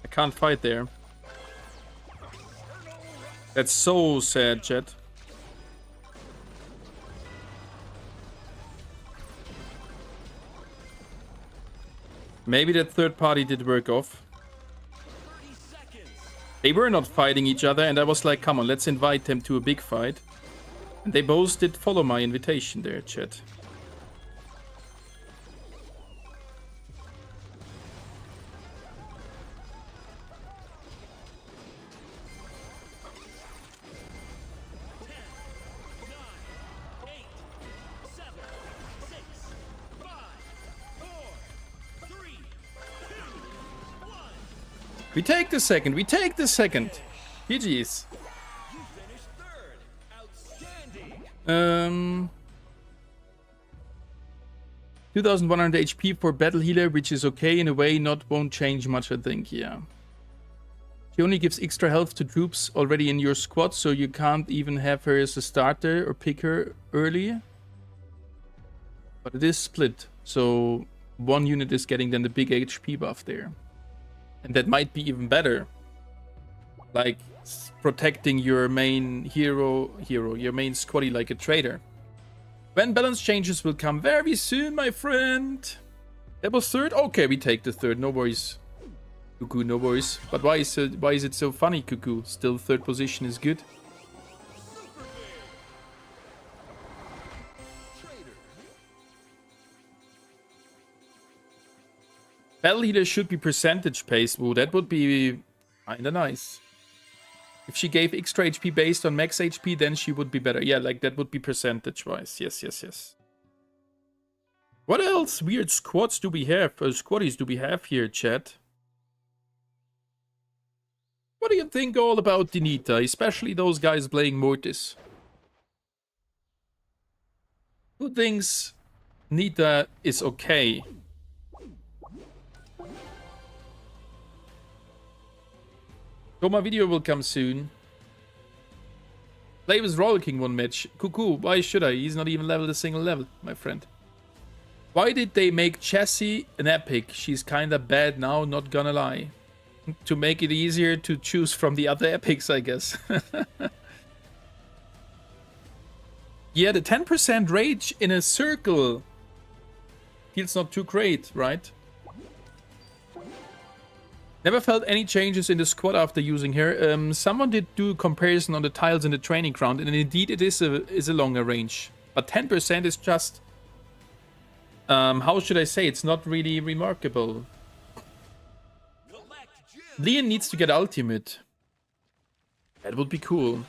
Speaker 2: I can't fight there. That's so sad, chat. Maybe that third party did work off. They were not fighting each other, and I was like, come on, let's invite them to a big fight. And they both did follow my invitation there, chat. We take the second. We take the second. GG's. 2100 HP for battle healer, which is okay in a way. Won't change much, I think. Yeah. She only gives extra health to troops already in your squad, so you can't even have her as a starter or pick her early. But it is split, so one unit is getting then the big HP buff there. And that might be even better. Like protecting your main your main squaddy like a traitor. When balance changes will come very soon, my friend. That was third? Okay, we take the third. No worries. Cuckoo, no worries. But why is it so funny, Cuckoo? Still third position is good. Battle healer should be percentage based. Ooh, that would be kinda nice. If she gave extra HP based on max HP, then she would be better. Yeah, like that would be percentage wise. Yes, yes, yes. What else weird squads do we have? Squaddies do we have here, chat? What do you think all about Dinita? Especially those guys playing Mortis. Who thinks Nita is okay? So my video will come soon. Play with Royal King one match. Cuckoo, why should I? He's not even leveled a single level, my friend. Why did they make Chassis an epic? She's kinda bad now, not gonna lie. To make it easier to choose from the other epics, I guess. Yeah, the 10% rage in a circle feels not too great, right? Never felt any changes in the squad after using her. Someone did do a comparison on the tiles in the training ground, and indeed it is a longer range. But 10% is just... how should I say? It's not really remarkable. Leon needs to get ultimate. That would be cool.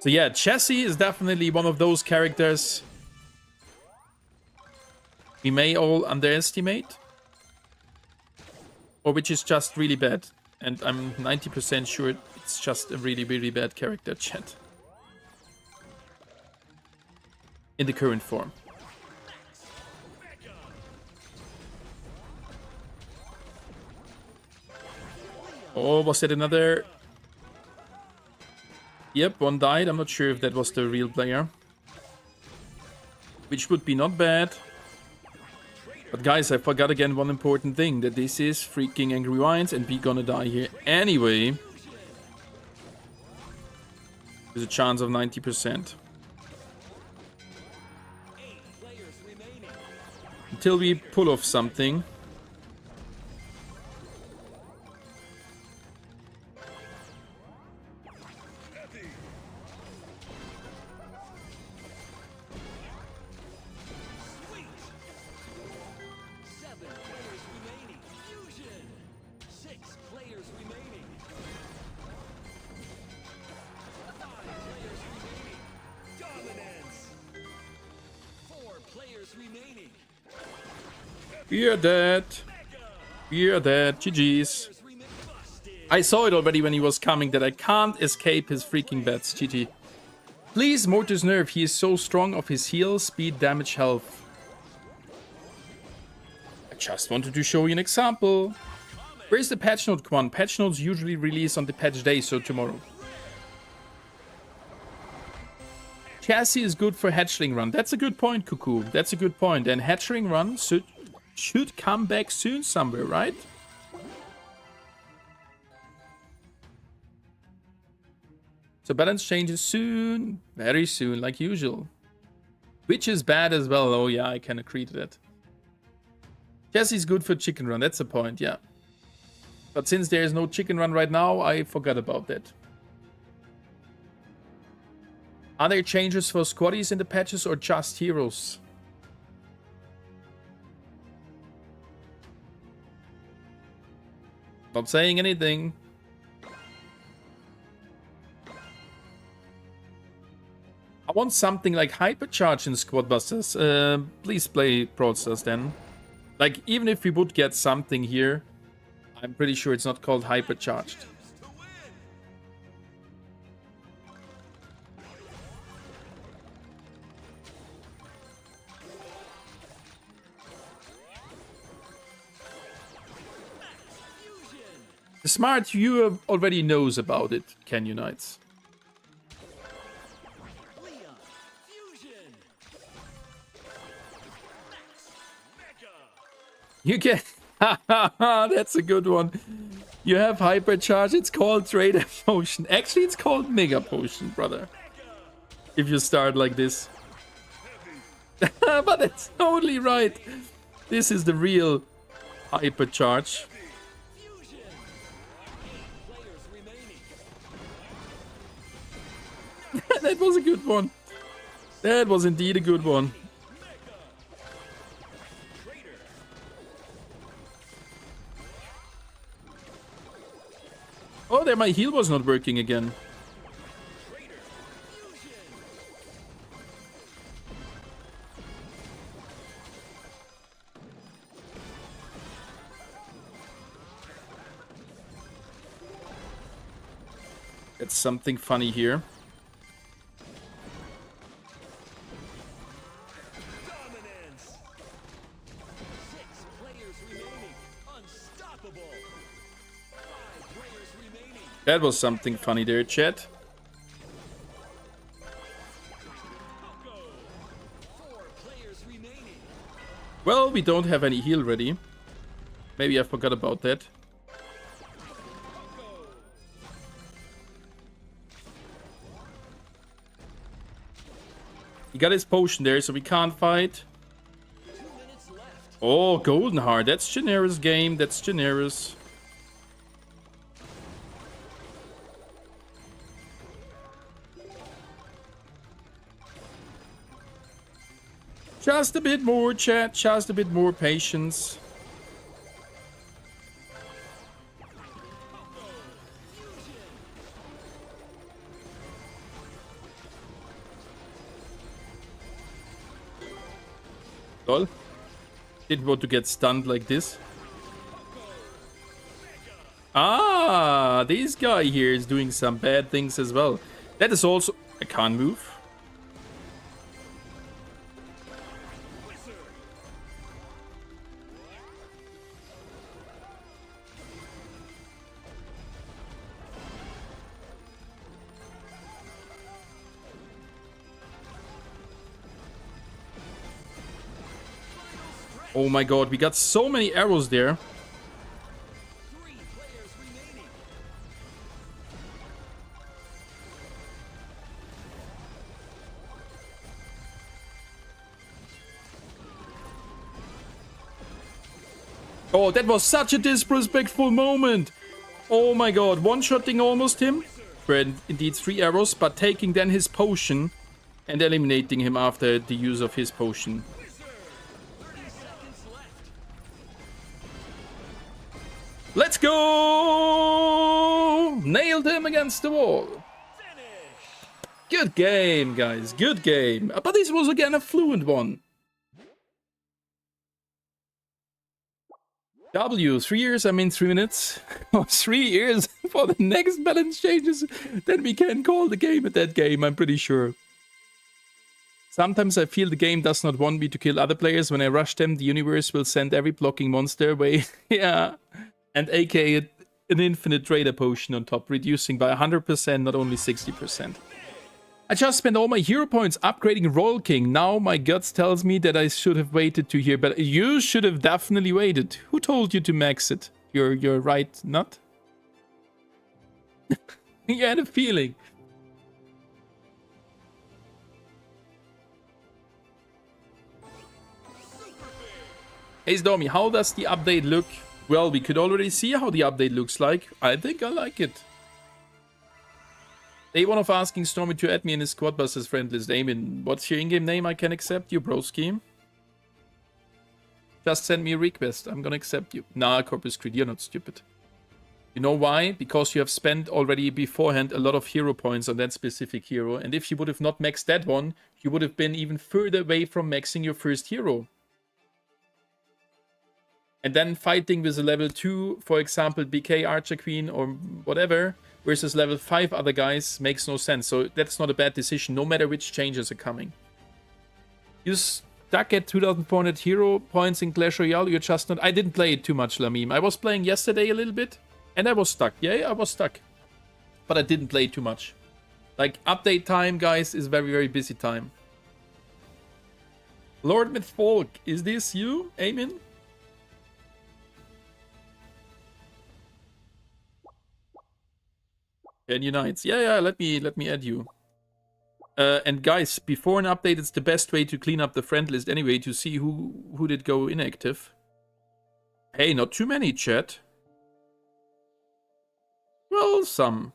Speaker 2: So yeah, Chassis is definitely one of those characters we may all underestimate. Or which is just really bad. And I'm 90% sure it's just a really, really bad character, chat. In the current form. Oh, was that another... Yep, one died. I'm not sure if that was the real player. Which would be not bad. But guys, I forgot again one important thing. That this is freaking Angry Wines and we gonna die here anyway. There's a chance of 90%.
Speaker 1: 8 players remaining.
Speaker 2: Until we pull off something.
Speaker 1: Sweet. 7 players remaining. Fusion. 6 players remaining. 5 players remaining. Dominance. 4 players remaining.
Speaker 2: We're dead. We're dead. GG's. I saw it already when he was coming that I can't escape his freaking bets. GG. Please, Mortis nerf. He is so strong of his heal, speed, damage, health. I just wanted to show you an example. Where's the patch note, Quan? Patch notes usually release on the patch day, so tomorrow. Chassis is good for hatchling run. That's a good point, Cuckoo. That's a good point. And hatchling run should come back soon somewhere, right? So balance changes soon. Very soon, like usual. Which is bad as well. Oh yeah, I can agree to that. Chassis is good for chicken run. That's the point, yeah. But since there is no chicken run right now, I forgot about that. Are there changes for squaddies in the patches or just heroes? Not saying anything. I want something like hypercharge in Squad Busters. Please play Fraudsters then. Like, even if we would get something here, I'm pretty sure it's not called hypercharged. The smart viewer already knows about it, Can Unites.
Speaker 1: Leon. Fusion. Mega.
Speaker 2: You get... That's a good one. You have hypercharge, it's called Trader Potion. Actually, it's called Mega Potion, brother. If you start like this. But that's totally right. This is the real hypercharge.
Speaker 1: Fusion. 8 players remaining.
Speaker 2: That was a good one. That was indeed a good one.
Speaker 1: Trader.
Speaker 2: Oh, there my heal was not working again.
Speaker 1: Trader. Fusion.
Speaker 2: That's something funny here.
Speaker 1: Dominance. 6 players remaining. Unstoppable. 5 players remaining.
Speaker 2: That was something funny there, chat.
Speaker 1: Coco. 4 players remaining.
Speaker 2: Well, we don't have any heal ready. Maybe I forgot about that.
Speaker 1: Coco.
Speaker 2: He got his potion there, so we can't fight.
Speaker 1: 2 minutes left.
Speaker 2: Oh, Golden Heart. That's generous game. That's generous. Just a bit more, chat. Just a bit more patience. Lol. Didn't want to get stunned like this. Ah, this guy here is doing some bad things as well. That is also... I can't move. Oh my god, we got so many arrows there.
Speaker 1: 3 players remaining.
Speaker 2: Oh, that was such a disrespectful moment. Oh my god, one-shotting almost him. Were indeed 3 arrows, but taking then his potion and eliminating him after the use of his potion. Let's go! Nailed him against the wall. Good game, guys. Good game. But this was again a fluent one. W, 3 years, I mean 3 minutes. 3 years for the next balance changes. Then we can call the game at that game, I'm pretty sure. Sometimes I feel the game does not want me to kill other players. When I rush them, the universe will send every blocking monster away. Yeah. And aka an infinite trader potion on top, reducing by 100%, not only 60%. I just spent all my hero points upgrading Royal King. Now my guts tells me that I should have waited to here, but you should have definitely waited. Who told you to max it? You're right, not? You had a feeling. Hey Stormi, how does the update look? Well, we could already see how the update looks like. I think I like it. Day one of asking Stormi to add me in his squad busters friend list. Amin, what's your in-game name? I can accept you, broski. Just send me a request. I'm gonna accept you. Nah, Corpus Creed, you're not stupid. You know why? Because you have spent already beforehand a lot of hero points on that specific hero. And if you would have not maxed that one, you would have been even further away from maxing your first hero. And then fighting with a level 2, for example, BK Archer Queen or whatever, versus level 5 other guys makes no sense. So that's not a bad decision, no matter which changes are coming. You stuck at 2,400 hero points in Clash Royale, you're just not... I didn't play it too much, Lamim. I was playing yesterday a little bit, and I was stuck. Yeah, I was stuck. But I didn't play too much. Like, update time, guys, is very, very busy time. Lord Mythfolk, is this you, Amin? And unites. Yeah, let me add you. And guys, before an update, it's the best way to clean up the friend list anyway, to see who did go inactive. Hey, not too many, chat. Well, some.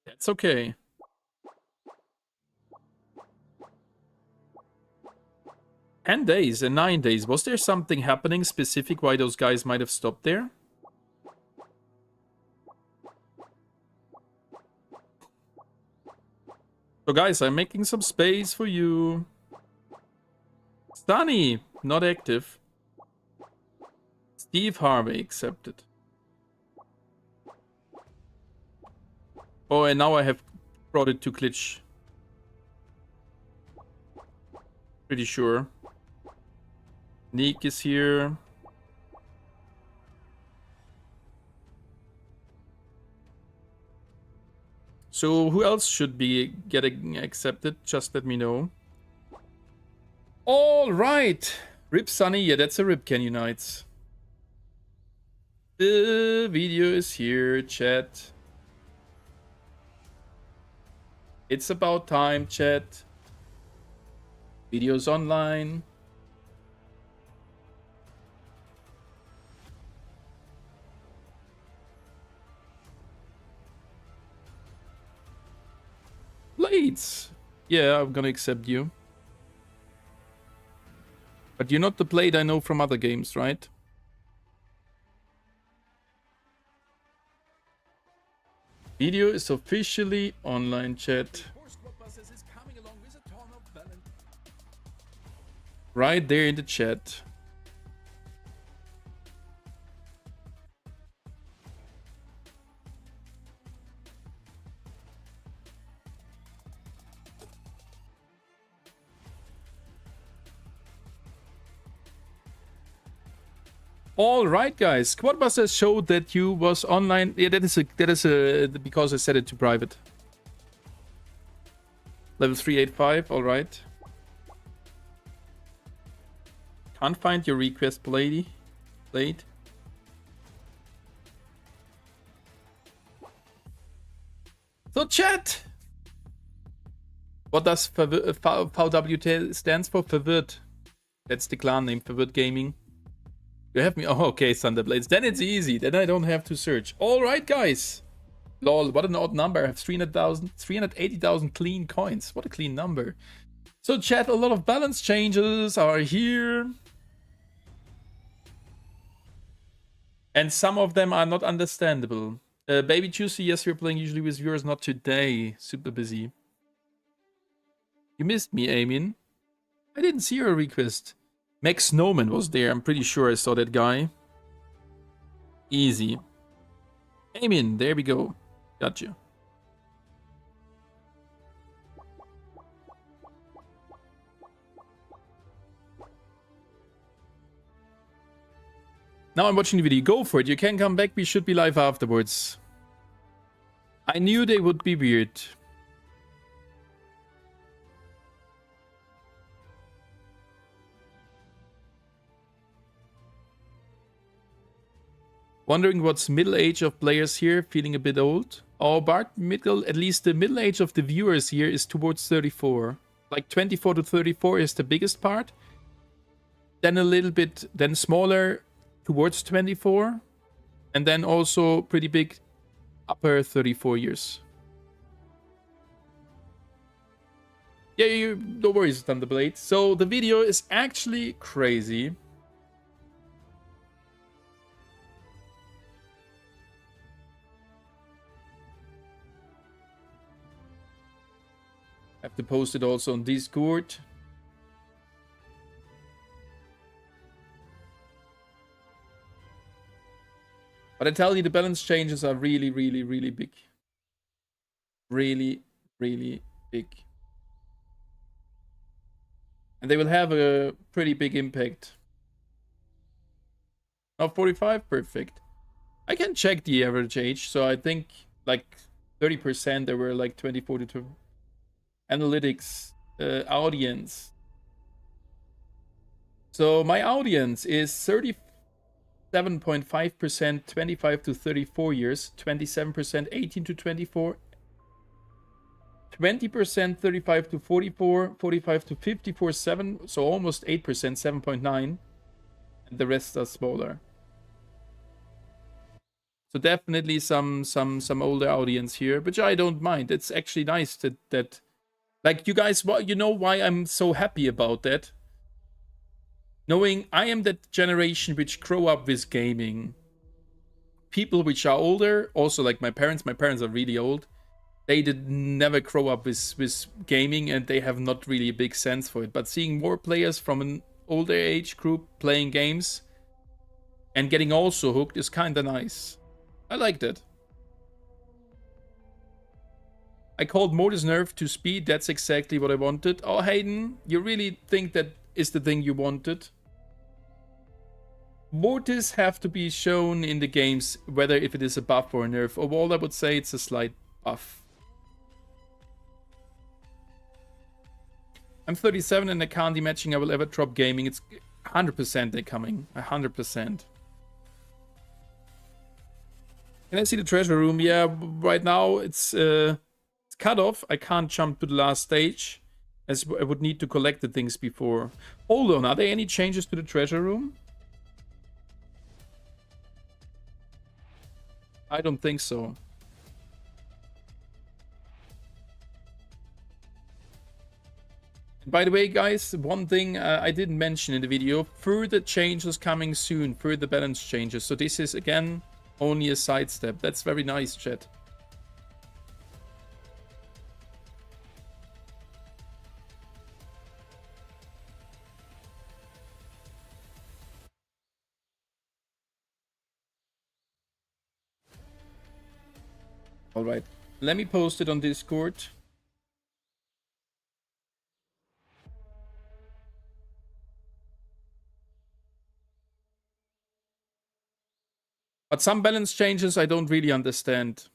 Speaker 2: That's okay. "10 days and 9 days. Was there something happening specific why those guys might have stopped there? So guys, I'm making some space for you. Sunny, not active. Steve Harvey, accepted. Oh, and now I have brought it to glitch. Pretty sure. Neek is here. So who else should be getting accepted? Just let me know. All right. Rip Sunny. Yeah, that's a rip, Can Unites. The video is here, chat. It's about time, chat. Video's online. Blades! Yeah, I'm gonna accept you. But you're not the Blade I know from other games, right? Video is officially online, chat. Right there in the chat. All right, guys. Squadbusters showed that you was online. Yeah, that is a because I set it to private. Level 385. All right. Can't find your request, lady. Blade. So, chat. What does VW stands for? Verwirrt. That's the clan name. Verwirrt Gaming. You have me. Oh, okay, Thunderblades. Then it's easy. Then I don't have to search. All right, guys. Lol, what an odd number. I have 380,000 clean coins. What a clean number. So, chat, a lot of balance changes are here. And some of them are not understandable. Baby Juicy, yes, we're playing usually with viewers, not today. Super busy. You missed me, Amin. I didn't see your request. Max Snowman was there. I'm pretty sure I saw that guy. Easy. Amin, there we go. Got you. Now I'm watching the video. Go for it. You can come back. We should be live afterwards. I knew they would be weird. Wondering what's middle age of players here, feeling a bit old. Oh, Bart, at least the middle age of the viewers here is towards 34. Like 24 to 34 is the biggest part. Then a little bit, then smaller towards 24. And then also pretty big upper 34 years. Yeah, no worries, Thunderblade. So the video is actually crazy. I have to post it also on Discord. But I tell you, the balance changes are really, really, really big. Really, really big. And they will have a pretty big impact. Oh, 45? Perfect. I can check the average age. So I think like 30% there were like 24 to 2. Analytics, audience. So my audience is 37.5% 25 to 34 years, 27% 18 to 24, 20% 35 to 44, 45 to 54, 7, so almost 8%, 7.9, and the rest are smaller. So definitely some older audience here, which I don't mind. It's actually nice that like you guys, you know why I'm so happy about that? Knowing I am that generation which grow up with gaming. People which are older, also like my parents are really old. They did never grow up with gaming and they have not really a big sense for it. But seeing more players from an older age group playing games and getting also hooked is kind of nice. I like that. I called Mortis Nerf to speed. That's exactly what I wanted. Oh, Hayden, you really think that is the thing you wanted? Mortis have to be shown in the games whether if it is a buff or a nerf. Overall, I would say it's a slight buff. I'm 37 and I can't imagine I will ever drop gaming. It's 100% they're coming. 100%. Can I see the treasure room? Yeah, right now it's cut off. I can't jump to the last stage, as I would need to collect the things before. Hold on, are there any changes to the treasure room? I don't think so. And by the way, guys, one thing I didn't mention in the video, further changes coming soon, further balance changes. So this is, again, only a sidestep. That's very nice, chat. All right, let me post it on Discord. But some balance changes I don't really understand.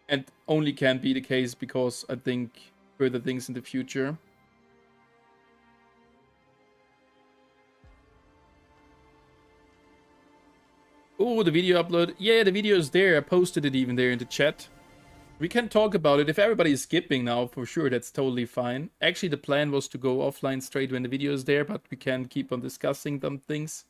Speaker 2: And only can be the case because I think further things in the future. Oh, the video upload. Yeah, the video is there. I posted it even there in the chat. We can talk about it. If everybody is skipping now, for sure, that's totally fine. Actually, the plan was to go offline straight when the video is there, but we can keep on discussing them things.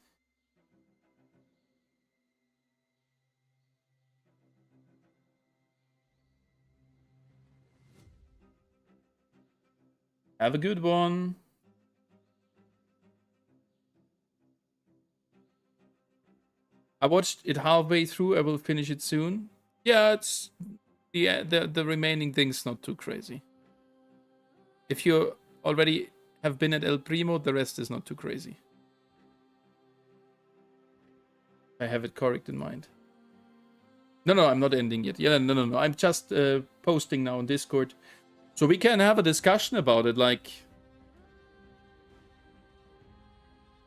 Speaker 2: Have a good one. I watched it halfway through. I will finish it soon. Yeah, it's the remaining things not too crazy. If you already have been at El Primo, the rest is not too crazy. I have it correct in mind. No, I'm not ending yet. Yeah, no. I'm just posting now on Discord. So we can have a discussion about it, like...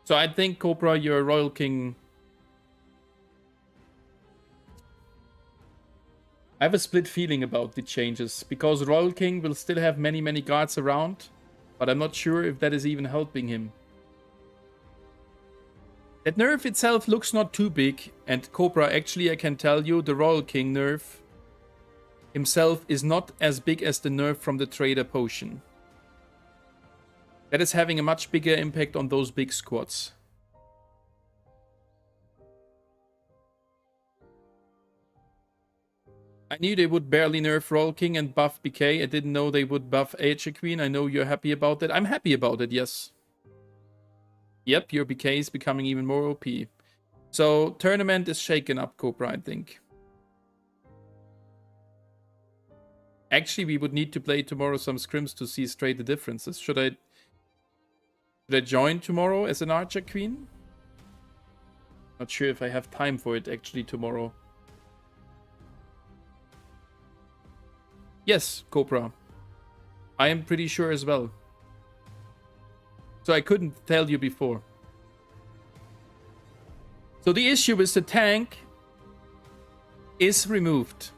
Speaker 2: So I think, Cobra, you're Royal King... I have a split feeling about the changes, because Royal King will still have many guards around, but I'm not sure if that is even helping him. That nerf itself looks not too big, and Cobra, actually I can tell you, the Royal King nerf himself is not as big as the nerf from the Trader Potion. That is having a much bigger impact on those big squads. I knew they would barely nerf Royal King and buff BK. I didn't know they would buff Aegis Queen. I know you're happy about that. I'm happy about it, yes. Yep, your BK is becoming even more OP. So, tournament is shaken up, Cobra, I think. Actually, we would need to play tomorrow some scrims to see straight the differences. Should I join tomorrow as an Archer Queen? Not sure if I have time for it actually tomorrow. Yes, Cobra. I am pretty sure as well. So I couldn't tell you before. So the issue with the tank is removed.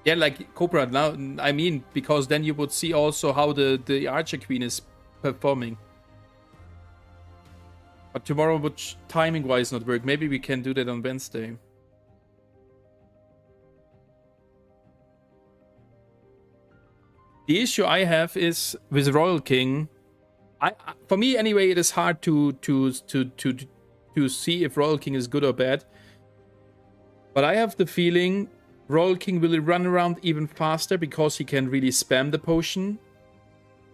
Speaker 2: Yeah, like Cobra, now, I mean, because then you would see also how the Archer Queen is performing. But tomorrow would timing-wise not work. Maybe we can do that on Wednesday. The issue I have is with Royal King. For me, anyway, it is hard to see if Royal King is good or bad. But I have the feeling Royal King will run around even faster because he can really spam the potion.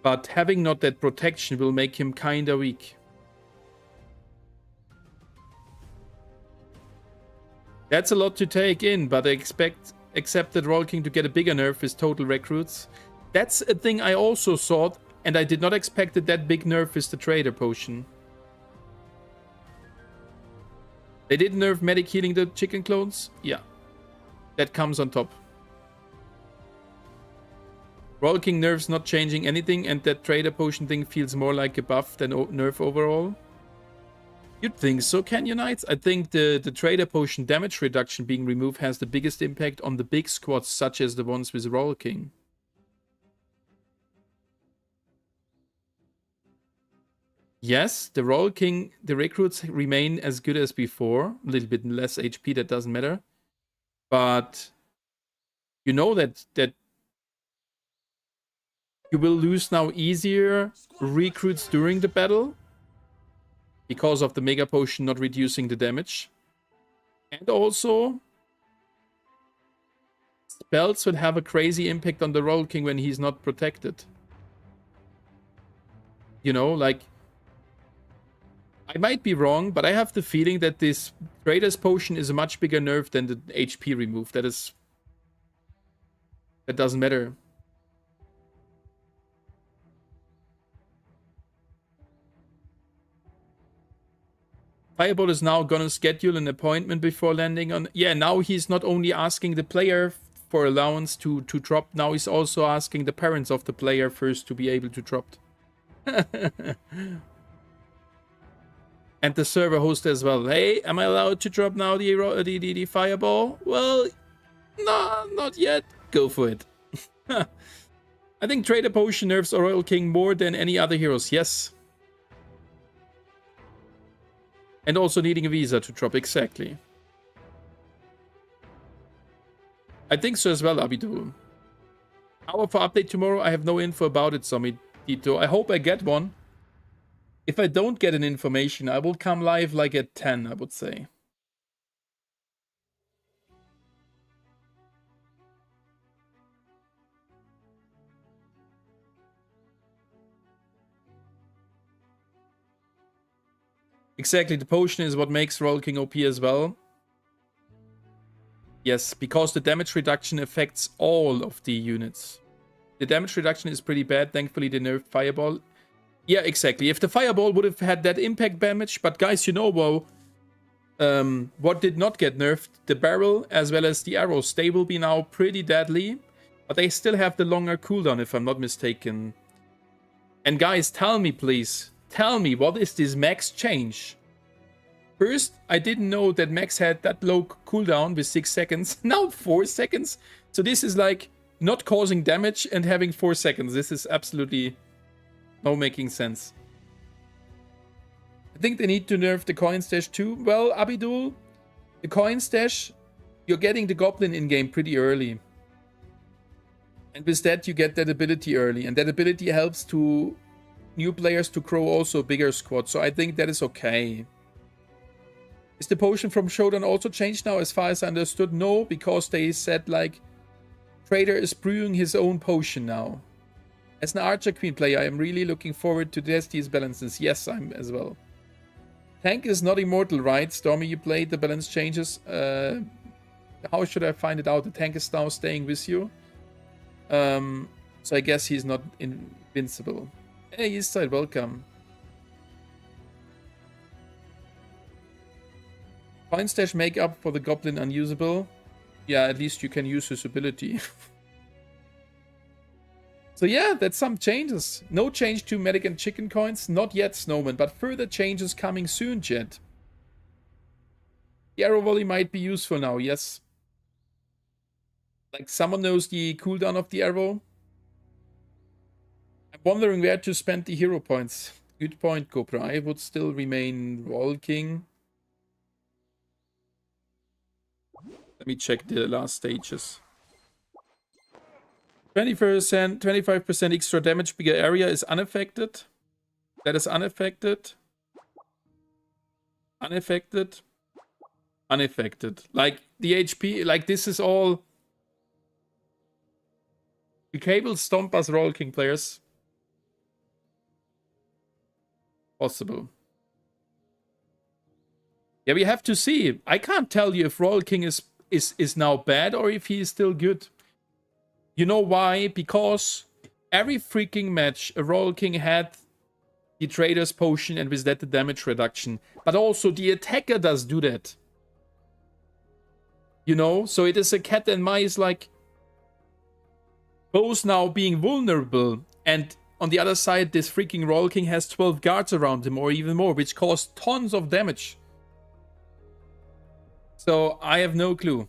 Speaker 2: But having not that protection will make him kinda weak. That's a lot to take in, but I accept that Royal King to get a bigger nerf with total recruits. That's a thing I also thought, and I did not expect that big nerf is the Trader Potion. They did nerf medic healing the chicken clones? Yeah. That comes on top. Royal King nerfs not changing anything, and that Trader Potion thing feels more like a buff than nerf overall. You'd think so, Canyon Knights? I think the Trader Potion damage reduction being removed has the biggest impact on the big squads, such as the ones with Royal King. Yes, the Royal King, the recruits remain as good as before. A little bit less HP, that doesn't matter. But you know that you will lose now easier recruits during the battle because of the Mega Potion not reducing the damage. And also, spells will have a crazy impact on the Royal King when he's not protected. You know, like... I might be wrong, but I have the feeling that this Trader's Potion is a much bigger nerf than the HP remove. That doesn't matter. Fireball is now gonna schedule an appointment before landing on... Yeah, now he's not only asking the player for allowance to drop, now he's also asking the parents of the player first to be able to drop. And the server host as well. Hey, am I allowed to drop now the Fireball? Well, no, not yet. Go for it. I think Trader Potion nerfs Royal King more than any other heroes. Yes. And also needing a visa to drop, exactly. I think so as well, Abidul. Hour for update tomorrow. I have no info about it, Zombie Tito. I hope I get one. If I don't get an information, I will come live like at 10, I would say. Exactly, the potion is what makes Roll King OP as well. Yes, because the damage reduction affects all of the units. The damage reduction is pretty bad. Thankfully, they nerfed Fireball. Yeah, exactly. If the Fireball would have had that impact damage, but guys, you know, well, what did not get nerfed? The barrel as well as the arrows. They will be now pretty deadly, but they still have the longer cooldown, if I'm not mistaken. And guys, tell me, please. Tell me, what is this max change? First, I didn't know that max had that low cooldown with 6 seconds. Now 4 seconds. So this is like not causing damage and having 4 seconds. This is absolutely no making sense. I think they need to nerf the coin stash too. Well, Abidul, the coin stash, you're getting the goblin in-game pretty early. And with that, you get that ability early. And that ability helps to new players to grow also a bigger squad. So I think that is okay. Is the potion from Shodan also changed now, as far as I understood? No, because they said, like, Trader is brewing his own potion now. As an Archer Queen player, I am really looking forward to test these balances. Yes, I'm as well. Tank is not immortal, right? Stormi, you played the balance changes. How should I find it out? The tank is now staying with you. So I guess he's not invincible. Hey, Eastside, welcome. Coin stash make up for the goblin unusable. Yeah, at least you can use his ability. So yeah, that's some changes. No change to medic and chicken coins. Not yet, Snowman, but further changes coming soon, Jet. The arrow volley might be useful now, yes. Like, someone knows the cooldown of the arrow. I'm wondering where to spend the hero points. Good point, Cobra. I would still remain Roll King. Let me check the last stages. 20%, 25% extra damage, bigger area is unaffected. That is unaffected. Unaffected. Unaffected. Like, the HP, like, this is all... The cable stomp us Roll King players. Possible. Yeah, we have to see. I can't tell you if Roll King is now bad or if he is still good. You know why? Because every freaking match, a Roll King had the Trader's Potion and with that the damage reduction. But also the attacker does do that. You know? So it is a cat and mice, like, both now being vulnerable, and on the other side this freaking Roll King has 12 guards around him or even more, which cause tons of damage. So I have no clue.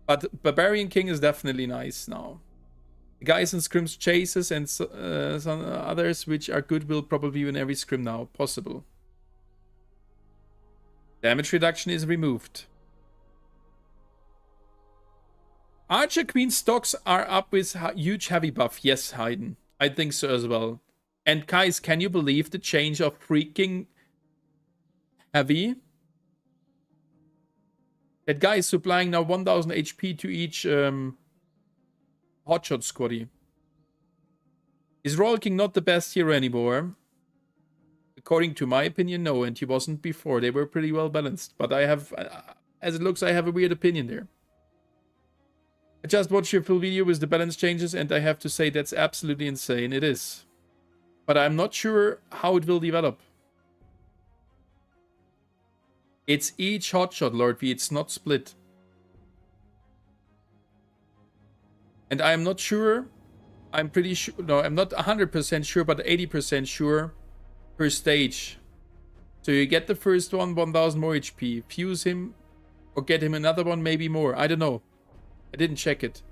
Speaker 2: But Barbarian King is definitely nice now. The guys in scrims chases and some others which are good will probably win every scrim now. Possible. Damage reduction is removed. Archer Queen stocks are up with huge heavy buff. Yes, Hayden. I think so as well. And guys, can you believe the change of freaking heavy? That guy is supplying now 1000 HP to each hotshot squaddy. Is Roll King not the best hero anymore? According to my opinion, no, and he wasn't before. They were pretty well balanced. But I have, as it looks, I have a weird opinion there. I just watched your full video with the balance changes, and I have to say that's absolutely insane. It is. But I'm not sure how it will develop. It's each hotshot, Lord V. It's not split. And I'm not sure. I'm pretty sure. No, I'm not 100% sure, but 80% sure per stage. So you get the first one, 1000 more HP. Fuse him or get him another one, maybe more. I don't know. I didn't check it.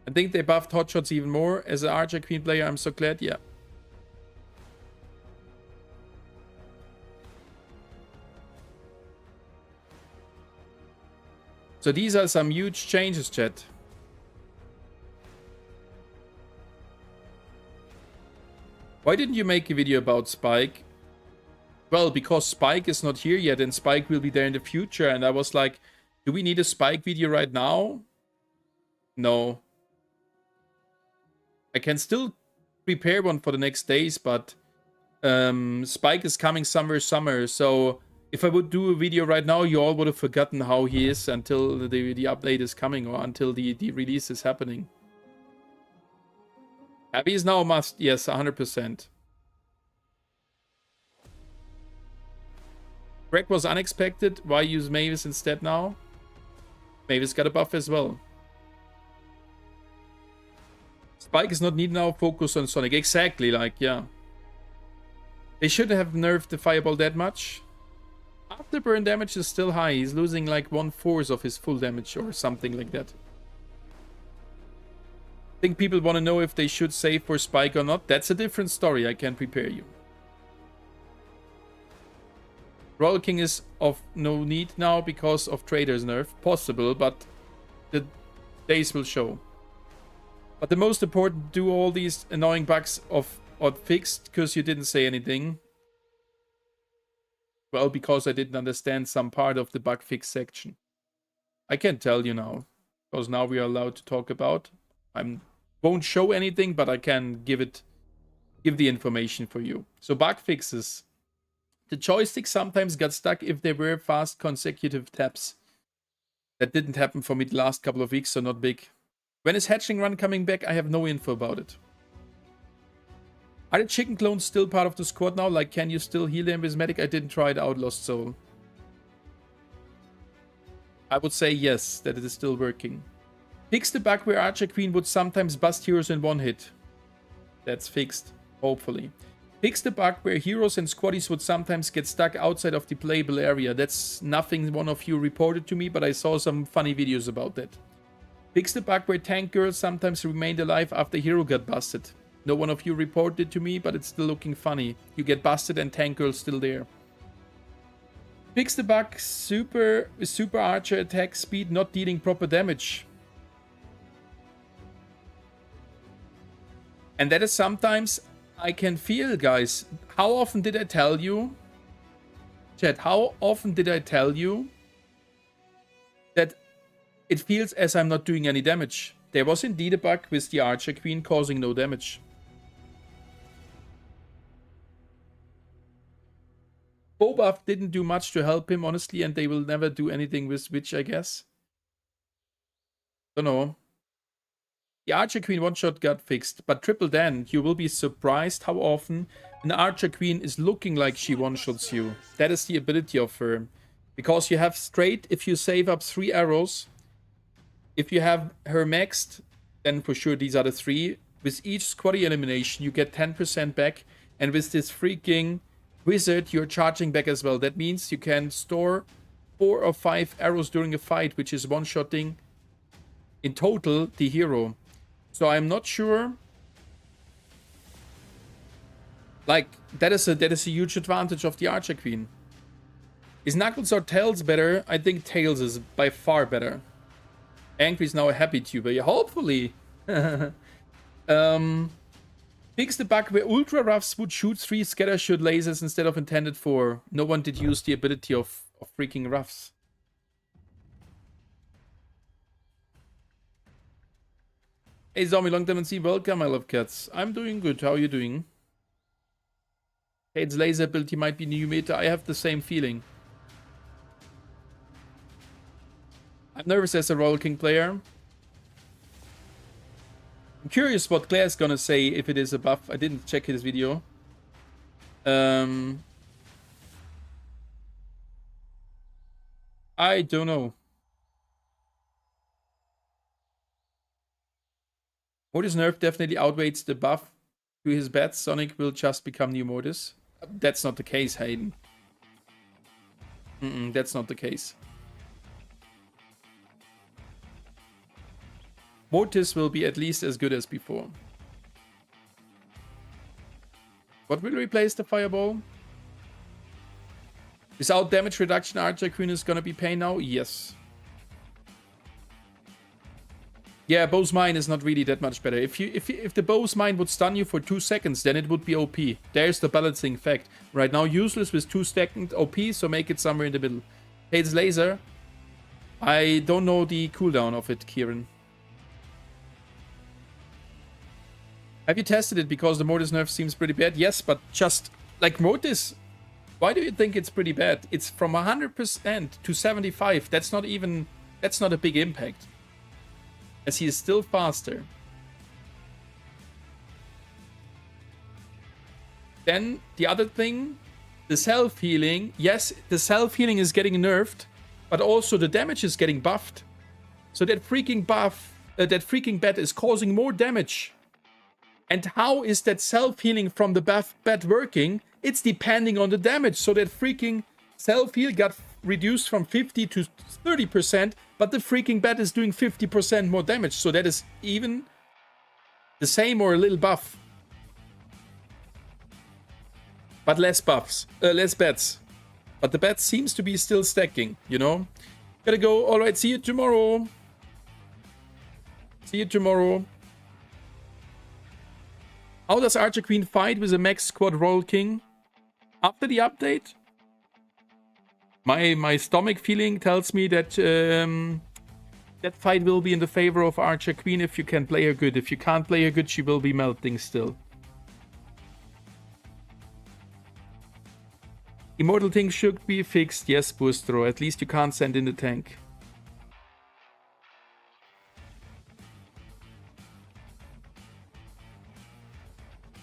Speaker 2: I think they buffed hotshots even more. As an Archer Queen player, I'm so glad. Yeah. So these are some huge changes, chat. Why didn't you make a video about Spike? Well, because Spike is not here yet and Spike will be there in the future. And I was like, do we need a Spike video right now? No. I can still prepare one for the next days, but Spike is coming somewhere summer. So if I would do a video right now, you all would have forgotten how he is until the update is coming or until the release is happening. Abby is now a must. Yes, 100%. Greg was unexpected. Why use Mavis instead now? Mavis got a buff as well. Spike is not needed now. Focus on Sonic. Exactly, like, yeah. They shouldn't have nerfed the Fireball that much. Afterburn damage is still high. He's losing like 1/4 of his full damage or something like that. I think people want to know if they should save for Spike or not. That's a different story. I can prepare you. Royal King is of no need now because of Trader's nerf. Possible, but the days will show. But the most important, do all these annoying bugs of fixed because you didn't say anything. Well, because I didn't understand some part of the bug fix section. I can tell you now, because now we are allowed to talk about. I won't show anything, but I can give the information for you. So bug fixes. The joystick sometimes got stuck if there were fast consecutive taps. That didn't happen for me the last couple of weeks, so not big. When is Hatchling Run coming back? I have no info about it. Are the chicken clones still part of the squad now? Like, can you still heal them with medic? I didn't try it out, Lost Soul. I would say yes, that it is still working. Fix the bug where Archer Queen would sometimes bust heroes in one hit. That's fixed, hopefully. Fix the bug where heroes and squaddies would sometimes get stuck outside of the playable area. That's nothing one of you reported to me, but I saw some funny videos about that. Fix the bug where tank girls sometimes remained alive after hero got busted. No one of you reported it to me, but it's still looking funny. You get busted and tank girl's still there. Fix the bug super archer attack speed not dealing proper damage. And that is sometimes I can feel, guys. How often did I tell you? Chat, how often did I tell you that it feels as I'm not doing any damage? There was indeed a bug with the Archer Queen causing no damage. Bobuff didn't do much to help him, honestly, and they will never do anything with Witch, I guess. Don't know. The Archer Queen one-shot got fixed, but Triple Dan, you will be surprised how often an Archer Queen is looking like she one-shots you. That is the ability of her. Because you have straight, if you save up 3 arrows, if you have her maxed, then for sure these are the 3. With each squaddy elimination, you get 10% back, and with this freaking wizard, you're charging back as well. That means you can store 4 or 5 arrows during a fight, which is one-shotting in total the hero. So I'm not sure. Like, that is a huge advantage of the Archer Queen. Is Knuckles or Tails better? I think Tails is by far better. Angry is now a happy tuber. Yeah, hopefully. Fix the bug where Ultra Roughs would shoot 3 scatter shot lasers instead of intended 4. No one did use the ability of freaking Roughs. Hey Zombie, long time and see. Welcome, I love cats. I'm doing good. How are you doing? Kate's laser ability might be new meta. I have the same feeling. I'm nervous as a Royal King player. I'm curious what Claire's gonna say if it is a buff. I didn't check his video. I don't know. Mortis nerf definitely outweighs the buff to his bets. Sonic will just become new Mortis. That's not the case, Hayden. That's not the case. Mortis will be at least as good as before. What will replace the Fireball? Without damage reduction, Archer Queen is gonna be pain now? Yes. Yeah, Bow's Mine is not really that much better. If the Bow's Mine would stun you for 2 seconds, then it would be OP. There's the balancing effect. Right now, useless with 2-second OP, so make it somewhere in the middle. Hates Laser. I don't know the cooldown of it, Kieran. Have you tested it? Because the Mortis nerf seems pretty bad. Yes, but just like Mortis, why do you think it's pretty bad? It's from 100% to 75. That's not a big impact. As he is still faster. Then the other thing, the self-healing. Yes, the self-healing is getting nerfed, but also the damage is getting buffed. So that freaking bat is causing more damage. And how is that self-healing from the bat working? It's depending on the damage. So that freaking self-heal got reduced from 50 to 30%, but the freaking bat is doing 50% more damage. So that is even the same or a little buff. But less buffs, less bats. But the bat seems to be still stacking, you know? Gotta go. All right, see you tomorrow. See you tomorrow. How does Archer Queen fight with a max squad Royal King? After the update? My stomach feeling tells me that that fight will be in the favor of Archer Queen if you can play her good. If you can't play her good, she will be melting still. Immortal thing should be fixed. Yes, Boostro. At least you can't send in the tank.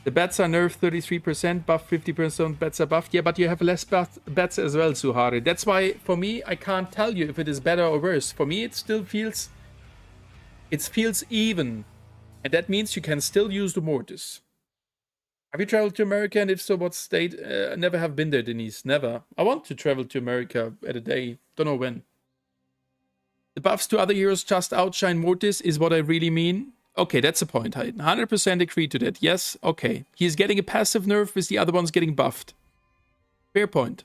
Speaker 2: The bats are nerfed 33%, buff 50%, bats are buffed. Yeah, but you have less bats as well, Suhari. That's why, for me, I can't tell you if it is better or worse. For me, it still feels... It feels even. And that means you can still use the Mortis. Have you traveled to America? And if so, what state? Never have been there, Denise. Never. I want to travel to America at a day. Don't know when. The buffs to other heroes just outshine Mortis is what I really mean. Okay, that's a point. I 100% agree to that. Yes, okay. He's getting a passive nerf with the other ones getting buffed. Fair point.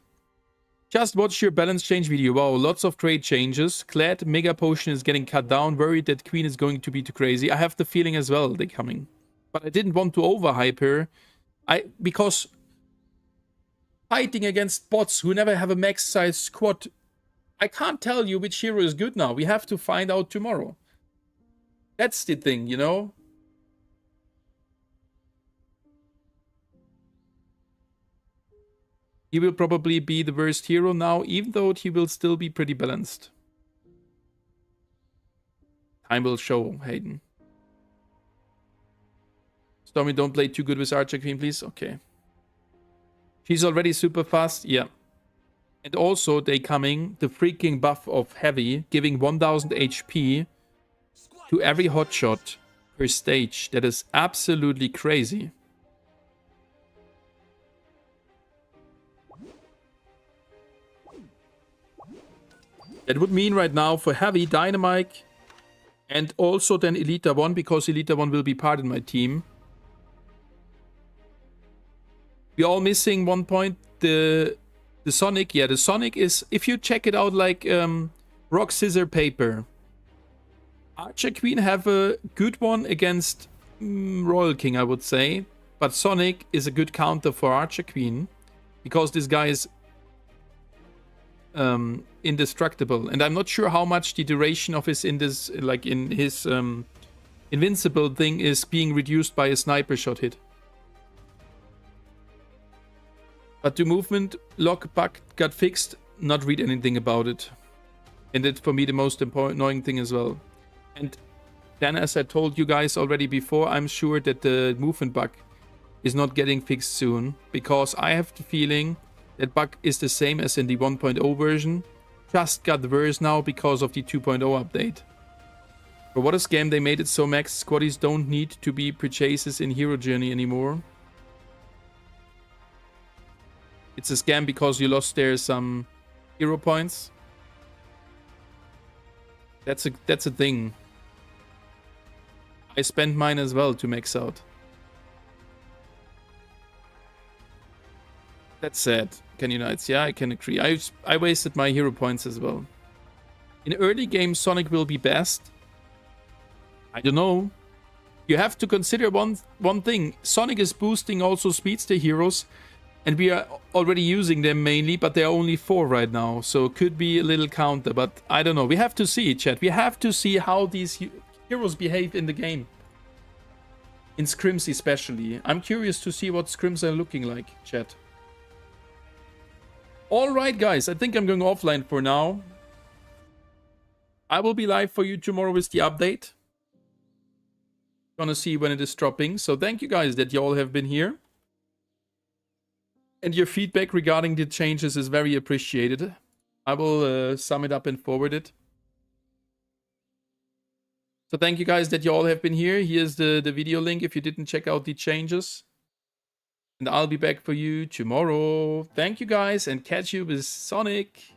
Speaker 2: Just watch your balance change video. Wow, lots of great changes. Glad Mega Potion is getting cut down. Worried that Queen is going to be too crazy. I have the feeling as well they're coming. But I didn't want to overhype her. Because fighting against bots who never have a max size squad, I can't tell you which hero is good now. We have to find out tomorrow. That's the thing, you know? He will probably be the worst hero now, even though he will still be pretty balanced. Time will show, Hayden. Stormi, don't play too good with Archer Queen, please. Okay. She's already super fast. Yeah. And also, they coming, the freaking buff of Heavy, giving 1000 HP to every hotshot per stage. That is absolutely crazy. That would mean right now for Heavy, Dynamite, and also then Elita 1, because Elita 1 will be part in my team. We're all missing 1 point. The Sonic, yeah, the Sonic is, if you check it out like rock, scissor, paper. Archer Queen have a good one against Royal King, I would say. But Sonic is a good counter for Archer Queen. Because this guy is indestructible. And I'm not sure how much the duration of his invincible thing is being reduced by a sniper shot hit. But the movement lock bug got fixed. Not read anything about it. And that's for me the most annoying thing as well. And then, as I told you guys already before, I'm sure that the movement bug is not getting fixed soon. Because I have the feeling that bug is the same as in the 1.0 version. Just got worse now because of the 2.0 update. For what a scam, they made it so max squaddies don't need to be purchases in Hero Journey anymore. It's a scam because you lost there some hero points. That's a thing. I spent mine as well to max out. That's sad. Can Unites? Yeah, I can agree. I wasted my hero points as well. In early game, Sonic will be best. I don't know. You have to consider one thing. Sonic is boosting also speedster heroes, and we are already using them mainly, but there are only 4 right now, so it could be a little counter, but I don't know. We have to see, chat. We have to see how these heroes behave in the game. In scrims especially. I'm curious to see what scrims are looking like, chat. Alright, guys. I think I'm going offline for now. I will be live for you tomorrow with the update. Gonna see when it is dropping. So thank you guys that you all have been here. And your feedback regarding the changes is very appreciated. I will sum it up and forward it. So thank you guys that you all have been here. Here's the video link if you didn't check out the changes. And I'll be back for you tomorrow. Thank you guys and catch you with Sonic.